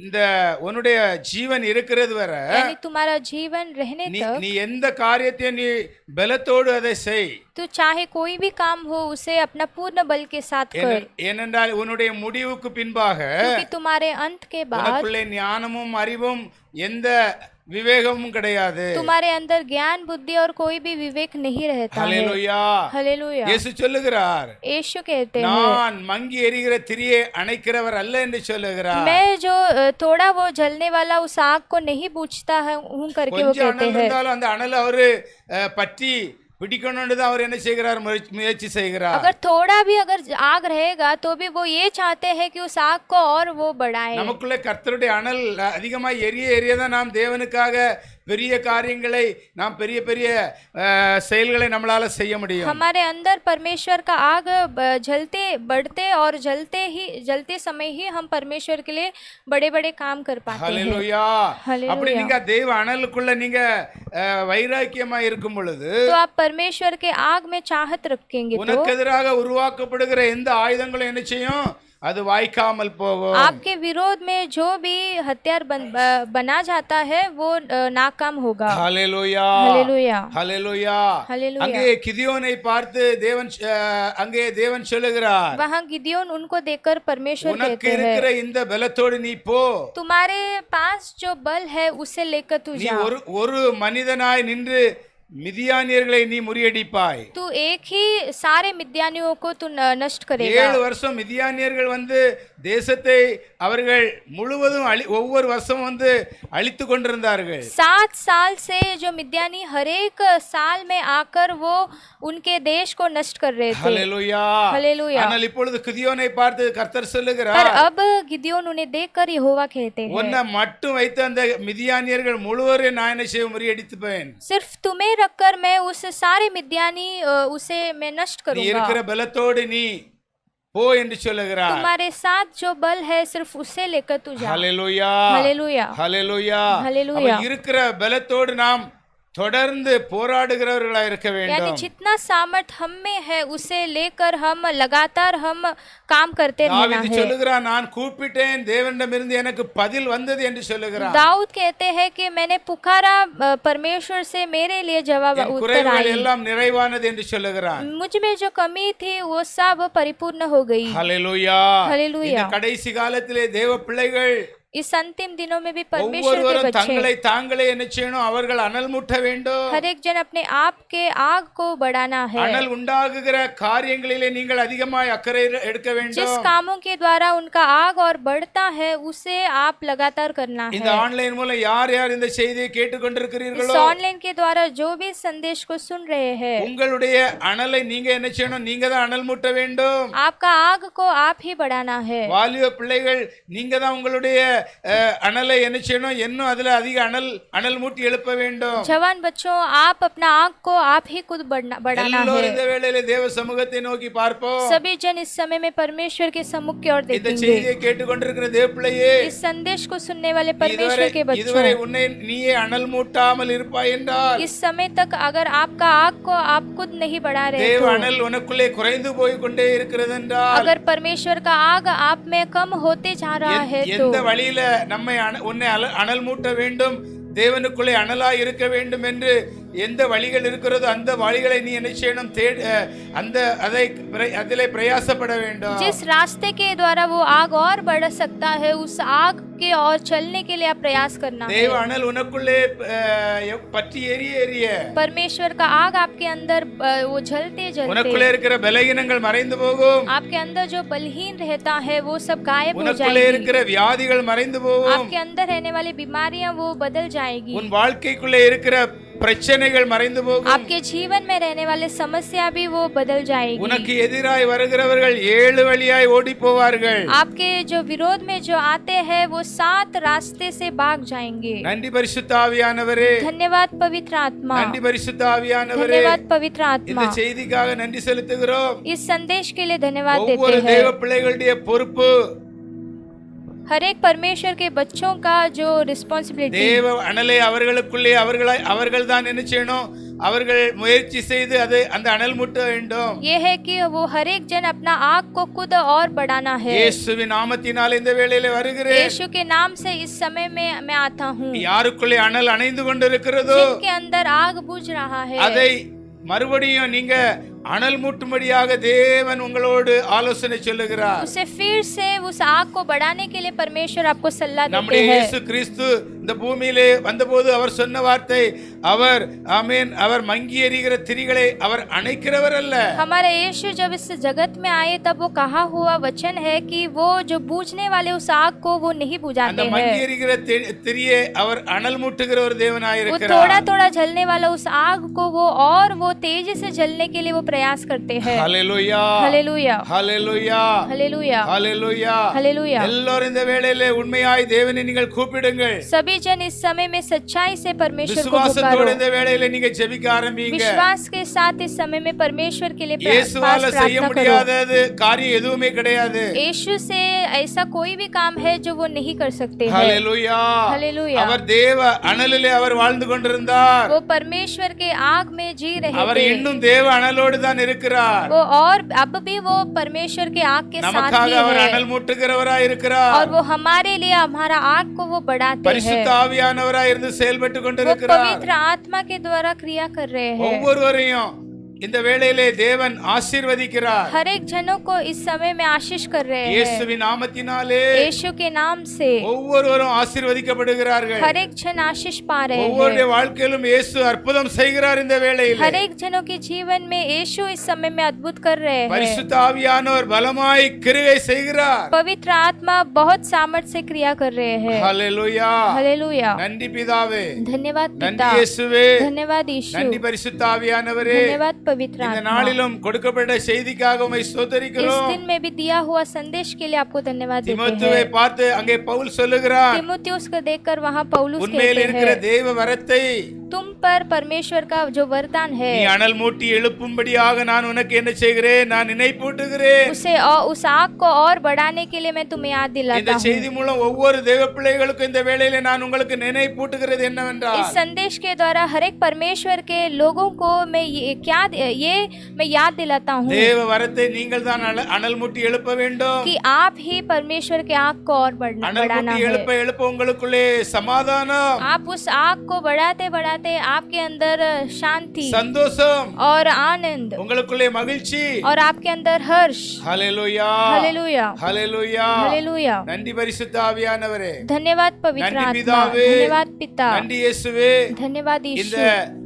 இந்த உன்னுடைய ஜீவன் இருக்கிறது வரை यानी तुम्हारा जीवन रहने तक நீ எந்த காரியத்தையும் நீ பலத்தோடு அதை செய். तू चाहे कोई भी काम हो उसे अपना पूर्ण बल के साथ कर, ஏனென்றால் உன்னுடைய முடிவுக்கு பின்பாக क्योंकि तुम्हारे अंत के बाद உனக்குள்ளே ஞானமும் அறிவும் எந்த விவேகமும் கிடையாது. तुम्हारे अंदर ज्ञान बुद्धि और कोई भी विवेक नहीं रहता है। ஹல்லேலூயா. हालेलुया। இயேசு சொல்லுகிறார், यीशु कहते हैं, நான் மங்கி எரிகிற திரியை அணைக்கிறவர் அல்ல என்று சொல்லுகிறார். मैं जो थोड़ा वो जलने वाला उस आग को नहीं बूझता हूँ करके वो கொஞ்சம் कहते அனல் हैं। இருந்தாலும் அந்த அனல் அவரு பற்றி பிடிக்கணும்னு தான் அவர் என்ன செய்கிறார், முயற்சி செய்கிறார். अगर थोड़ा भी अगर आग रहेगा तो भी वो ये चाहते हैं कि उस आग को और वो बढ़ाए। நமக்குள்ளே கர்த்தருடைய அனல் அதிகமாக எரிய தான் நாம் தேவனுக்காக பெரிய காரியங்களை, நாம் பெரிய பெரிய செயல்களை நம்மளால செய்ய முடியும். हमारे अंदर परमेश्वर का आग जलते बढ़ते और जलते समय ही हम परमेश्वर के लिए बड़े बड़े काम कर पाते हैं। ஹல்லேலூயா. हालेलुया। அப்படி நீங்க தேவ அனலுக்குள்ள நீங்க வைராக்கியமா இருக்கும் பொழுது तो आप परमेश्वर के आग में चाहत रखेंगे तो உனக்கு எதிராக உருவாக்கப்படுகிற எந்த ஆயுதங்களும் என்ன செய்யும், அது வாய்க்காமல் போகும். आपके विरोध में जो भी हथियार बना जाता है वो नाकाम होगा। ஹல்லேலூயா. हालेलुया। ஹல்லேலூயா. हालेलुया। அங்கே கிதியோனை பார்த்து அங்கே தேவன் சொல்லுகிறார், वहाँ गिदियोन उनको देखकर परमेश्वर உனக்கு कहते இருக்கிற हैं, இந்த பலத்தோடு நீ போ, तुम्हारे पास जो बल है उसे लेकर तू நீ जा। ஒரு மனிதனாய் நின்று மிதியானியர்களை நீ முறியடிப்பாய். तू एक ही सारे मिद्यानियों को तू नष्ट करेगा। 7 வருஷம் மிதியானியர்கள் வந்து தேசத்தை அவர்கள் முழுவதும் ஒவ்வொரு வருஷம் வந்து அழித்து கொண்டிருந்தார்கள். 7 साल से जो मिद्यानी हर एक साल में आकर वो उनके देश को नष्ट कर रहे थे। ஹல்லேலூயா. हालेलुया। ஆனால் இப்பொழுது கிதியோனை பார்த்து கர்த்தர் पर சொல்லுகிறார், अब गिदियोन उन्हें देखकर यहोवा कहते हैं, உன்னை மட்டும் வைத்து அந்த மிதியானியர்கள் முழுவதும் நான் என்ன செய்ய முறியடித்துப்பேன். सिर्फ तुम्हें रखकर मैं उस सारे मिद्यानी उसे मैं नष्ट நீ करूंगा। இருக்கிற பலத்தோடு நீ போ என்று சொல்லுகிறார். तुम्हारे साथ जो बल है सिर्फ उसे लेकर तू जा। ஹல்லேலூயா. हालेलुया। ஹல்லேலூயா. हालेलुया। அப்ப இருக்கிற பலத்தோடு நாம் தொடர்ந்து போராடுகிறவர்களா இருக்க यानी வேண்டும். जितना सामर्थ हम में है उसे लेकर हम लगातार हम काम करते रहना தாவீது है। சொல்லுகிறான், நான் கூப்பிட்டேன் தேவனிடமிருந்து எனக்கு பதில் வந்தது என்று சொல்லுகிறான். दाऊद कहते हैं कि मैंने पुकारा परमेश्वर से मेरे लिए जवाब என் उत्तर குறைவுகள் आई। எல்லாம் நிறைவானது என்று சொல்லுகிறான். मुझ में जो कमी थी वो सब परिपूर्ण हो गई। ஹல்லேலூயா. हालेलुया। இந்த கடைசி காலத்திலே தேவ பிள்ளைகள் इस अंतिम दिनों में भी परमेश्वर के ஒவ்வொருவரும் बच्चे தங்களை தாங்களே என்ன செய்யணும், அவர்கள் அனல் மூட்ட வேண்டும். हर एक जन अपने आप के आग को बढ़ाना है। அனல் உண்டாகுகிற காரியங்களிலே நீங்கள் அதிகமாய் அக்கறை எடுக்க जिस வேண்டும். कामों के द्वारा उनका आग और बढ़ता है उसे आप लगातार करना இந்த है। ஆன்லைன் மூலம் யார் யார் இந்த செய்தியை इस கேட்டுக்கொண்டிருக்கிறீர்களோ ऑनलाइन के द्वारा जो भी संदेश को सुन रहे हैं, உங்களுடைய அனலை நீங்க என்ன செய்யணும், நீங்க தான் அனல் மூட்ட வேண்டும். आपका आग को आप ही बढ़ाना है। வாலிப பிள்ளைகள் நீங்க தான் உங்களுடைய அனலை என்ன செய்யணும், இன்னும் அதுல அதிக அனல் மூட்டி எழுப்ப வேண்டும். जवान बच्चों, आप अपना आग को आप ही खुद बढ़ाना எல்லோரும் है। இந்த வேளையிலே தேவ சமூகத்தை நோக்கி பார்ப்போம். सभी जन इस समय में परमेश्वर के सम्मुख की ओर இந்த देखेंगे। செய்தியை கேட்டுக்கொண்டிருக்கிற தேவ பிள்ளையே, इस संदेश को सुनने वाले परमेश्वर के बच्चों, இதுவரை உன்னை நீயே அனல் மூட்டாமல் இருப்பாய் என்றால் इस समय तक अगर आपका आग को आप खुद नहीं बढ़ा रहे தேவ तो, அனல் உனக்குள்ளே குறைந்து போய் கொண்டே இருக்கிறது என்றால், अगर परमेश्वर का आग आप में कम होते जा रहा है तो எந்த வழியில நம்மை உன்னை அனல் மூட்ட வேண்டும், தேவனுக்குள்ளே அனலாய் இருக்க வேண்டும் என்று எந்த வழிகள் இருக்கிறதோ அந்த வழிகளை நீ என்ன செய்யணும், அந்த அதிலே பிரயாசப்பட வேண்டும். जिस रास्ते के द्वारा वो आग और बढ़ सकता है, उस आग के और चलने के लिए आप प्रयास करना है. தேவ அனல் உனக்குள்ளே பற்றி எரிய परमेश्वर का आग आपके अंदर वो जलते உனக்குள்ளே இருக்கிற பலவீனங்கள் மறைந்து போகும். आपके अंदर जो बलहीन रहता है वो सब गायब हो உனக்குள்ளே जाएगी. இருக்கிற வியாதிகள் மறைந்து போகும். आपके अंदर रहने वाली बीमारियां वो बदल जाएगी. உன் வாழ்க்கைக்குள்ளே இருக்கிற பிரச்சனைகள் மறைந்து போகும். आपके जीवन में रहने वाले समस्या भी वो बदल जाएगी. உனக்கு எதிராய் வருகிறவர்கள் 7 வழியாய் ஓடி போவார்கள். आपके जो विरोध में जो आते हैं वो 7 रास्ते से भाग जाएंगे. நன்றி பரிசுத்த ஆவியானவரே, धन्यवाद पवित्र आत्मा. நன்றி பரிசுத்த ஆவியானவரே, धन्यवाद पवित्र இந்த आत्मा. செய்திக்காக நன்றி செலுத்துகிறோம். इस संदेश के लिए धन्यवाद देते ஒவ்வொரு हैं. தேவ பிள்ளைகளுடைய பொறுப்பு, हर एक परमेश्वर के बच्चों का जो रिस्पांसिबिलिटी, தேவ அனலை அவர்களுக்குள்ளே அவர்கள் தான் என்ன செய்யணும், அவர்கள் முயற்சி செய்து அது அந்த அனல் மூட்ட வேண்டும். ये है कि वो हर एक जन अपना आग को खुद और बढ़ाना है. இயேசுவின் நாமத்தினால் இந்த வேளையிலே வருகிறேன். यीशु के नाम से इस समय में मैं आता हूँ. யாருக்குள்ளே அனல் அணைந்து கொண்டிருக்கிறதோ जिनके अंदर आग बुझ रहा है, அதை மறுபடியும் நீங்க அனல் மூட்டும்படியாக தேவன் உங்களோடு ஆலோசனை சொல்லுகிறார். उसे फिर से उस आग को बढ़ाने के लिए परमेश्वर आपको सलाह देते நம்முடைய हैं. இயேசு கிறிஸ்து இந்த பூமியிலே வந்தபோது அவர் சொன்ன வார்த்தை, அவர் ஆமென், அவர் மங்கி எரிகிற திரிகளை அவர் அணைக்கிறவர் அல்ல. हमारे यीशु जब इस जगत में आए तब वो कहा हुआ वचन है कि वो जो बूझने वाले उस आग को वो नहीं அந்த बुझाते மங்கி हैं. எரிகிற திரியை அவர் அனல் மூட்டுகிற ஒரு தேவனாய் वो இருக்கிறார். थोड़ा थोड़ा जलने वाला उस आग को वो तेजी से जलने के लिए वो प्रयास करते हैं. ஹல்லேலூயா, हालेलुया, ஹல்லேலூயா, हालेलुया, ஹல்லேலூயா. हालेलुया. எல்லாரும் இந்த வேளையிலே உண்மையாய் தேவனை நீங்கள் கூப்பிடுங்கள். सभी जन इस समय में सच्चाई से परमेश्वर को விசுவாசத்தோடு पुकारो. இந்த வேளையிலே நீங்க ஜெபிக்க ஆரம்பிங்க. विश्वास के साथ इस समय में परमेश्वर के लिए இயேசுவால செய்ய प्रार्थना करो. முடியாதது காரியம் எதுவுமே கிடையாது. यीशु से ऐसा कोई भी काम है जो वो नहीं कर सकते हैं. ஹல்லேலூயா. हालेलुया. அவர் தேவ அனலிலே அவர் வாழ்ந்து கொண்டிருந்தார். वो परमेश्वर के आग में जी रहे அவர் थे. இன்னும் தேவ அனலோடு தான் இருக்கிறார். वो और अब भी वो परमेश्वर के आग के साथ நமக்காக ही அவர் है. அனல் மூட்டுகிறவராய் இருக்கிறார். और वो हमारे लिए हमारा आग को वो बढ़ाते हैं. பரிசுத்த ஆவியானவராய் இருந்து செயல்பட்டு वो கொண்டிருக்கிறார். पवित्र आत्मा के द्वारा क्रिया कर रहे हैं. ஒவ்வொருவரையும் இந்த வேளையிலே தேவன் ஆசீர்வதிக்கிறார். हर एक जनों को इस समय में आशीष कर रहे हैं. இயேசுவின் நாமத்தினாலே यीशु के नाम से ஒவ்வொருவரும் ஆசீர்வதிக்கப்படுகிறார்கள். हर एक जन आशीष पा रहे ஒவ்வொருடைய हैं. வாழ்க்கையிலும் இயேசு அற்புதம் செய்கிறார். இந்த வேளையிலே हर एक जनों के जीवन में यीशु इस समय में अद्भुत कर रहे हैं. பரிசுத்த ஆவியானவர் பலமாய் கிரியை செய்கிறார். पवित्र आत्मा बहुत सामर्थ्य से क्रिया कर रहे हैं. ஹல்லேலூயா. हालेलुया. நன்றி பிதாவே, धन्यवाद நன்றி पिता. இயேசுவே, धन्यवाद यीशु. நன்றி பரிசுத்த ஆவியானவரே. धन्यवाद पवित्र இந்த आत्मा. நாளிலும் கொடுக்கப்பட்ட செய்திக்காக உம்மை इस ஸ்தோத்திரிக்கிறோம். दिन में भी दिया हुआ संदेश के लिए आपको धन्यवाद देते தீமோத்தேயுவை हैं. பார்த்து அங்கே பவுல் சொல்லுகிறார், तिमुथियुस को देखकर वहाँ पौलुस உன்மேல் कहते இருக்கிற हैं, தேவ வரத்தை तुम पर परमेश्वर का जो वरदान நீ है அனல் மூட்டி எழுப்பும்படியாக நான் உனக்கு என்ன செய்கிறேன், நான் நினைப்பூட்டுகிறேன். उसे और उस आग को और बढ़ाने के लिए मैं तुम्हें याद இந்த दिलाता हूँ. செய்தி மூலம் ஒவ்வொரு தேவ பிள்ளைகளுக்கும் இந்த வேளையிலே நான் உங்களுக்கு நினைப்பூட்டுகிறது என்னவென்றால், इस संदेश के द्वारा हर एक परमेश्वर के लोगों को मैं मैं याद दिलाता हूँ தேவ வரத்தை நீங்கள் தான் அனல் மூட்டி எழுப்ப வேண்டும். कि आप ही परमेश्वर के आग को और அனல் बढ़ाना மூட்டி है. எழுப்ப உங்களுக்குள்ளே சமாதானம், आप उस आग को बढ़ाते बढ़ाते आपके अंदर शांति சந்தோஷம், और आनंद உங்களுக்குள்ளே மகிழ்ச்சி. और आपके अंदर हर्ष. ஹல்லேலூயா, हालेलुया, ஹல்லேலூயா. हालेलुया. நன்றி பரிசுத்த ஆவியானவரே, धन्यवाद पवित्र நன்றி आत्मा. பிதாவே, धन्यवाद पिता. நன்றி இயேசுவே. धन्यवाद இந்த यीशु.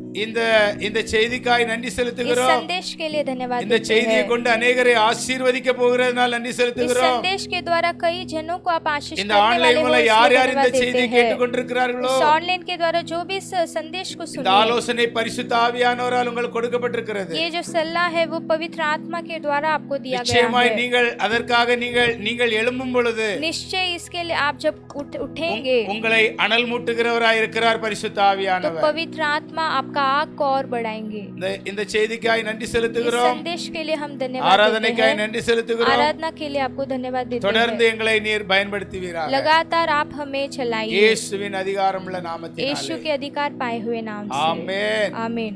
இந்த செய்திக்காய் நன்றி इस செலுத்துகிறோம். संदेश के लिए धन्यवाद இந்த देते செய்தியை हैं. கொண்டு अनेகரை ஆசீர்வதிக்க போகிறதுனால நன்றி इस செலுத்துகிறோம். संदेश के द्वारा कई जनों को आप आशीष இந்த करने ஆன்லைன் वाले हो, மூலம் इसलिए யார் யார் இந்த धन्यवाद செய்தியை देते हैं. கேட்டுக்கொண்டிருக்கிறார்களோ इस ऑनलाइन के द्वारा जो भी इस संदेश को இந்த सुने, ஆலோசனை பரிசுத்த ஆவியானவரால் உங்களுக்கு கொடுக்கப்பட்டிருக்கிறது. ये जो सलाह है वो पवित्र आत्मा के द्वारा आपको दिया गया நிச்சயமாய் है. நீங்கள் அதற்காக நீங்கள் எழும்பும் பொழுது निश्चय इसके लिए आप जब उठेंगे உங்களை அனல் மூட்டுகிறவராய் இருக்கிறார் பரிசுத்த तो ஆவியானவர். पवित्र आत्मा आपका आग को और बढ़ाएंगे. இந்த செய்திக்காய் நன்றி इस செலுத்துகிறோம். संदेश के लिए हम धन्यवाद देते ஆராதனைக்காய் हैं. நன்றி செலுத்துகிறோம். आराधना के लिए आपको धन्यवाद देते தொடர்ந்து हैं. எங்களை நீர் பயன்படுத்துவீராக. लगातार आप हमें चलाइए இயேசுவின் அதிகாரமுள்ள यीशु நாமத்தினாலே. के अधिकार पाए हुए नाम से. ஆமென். आमीन.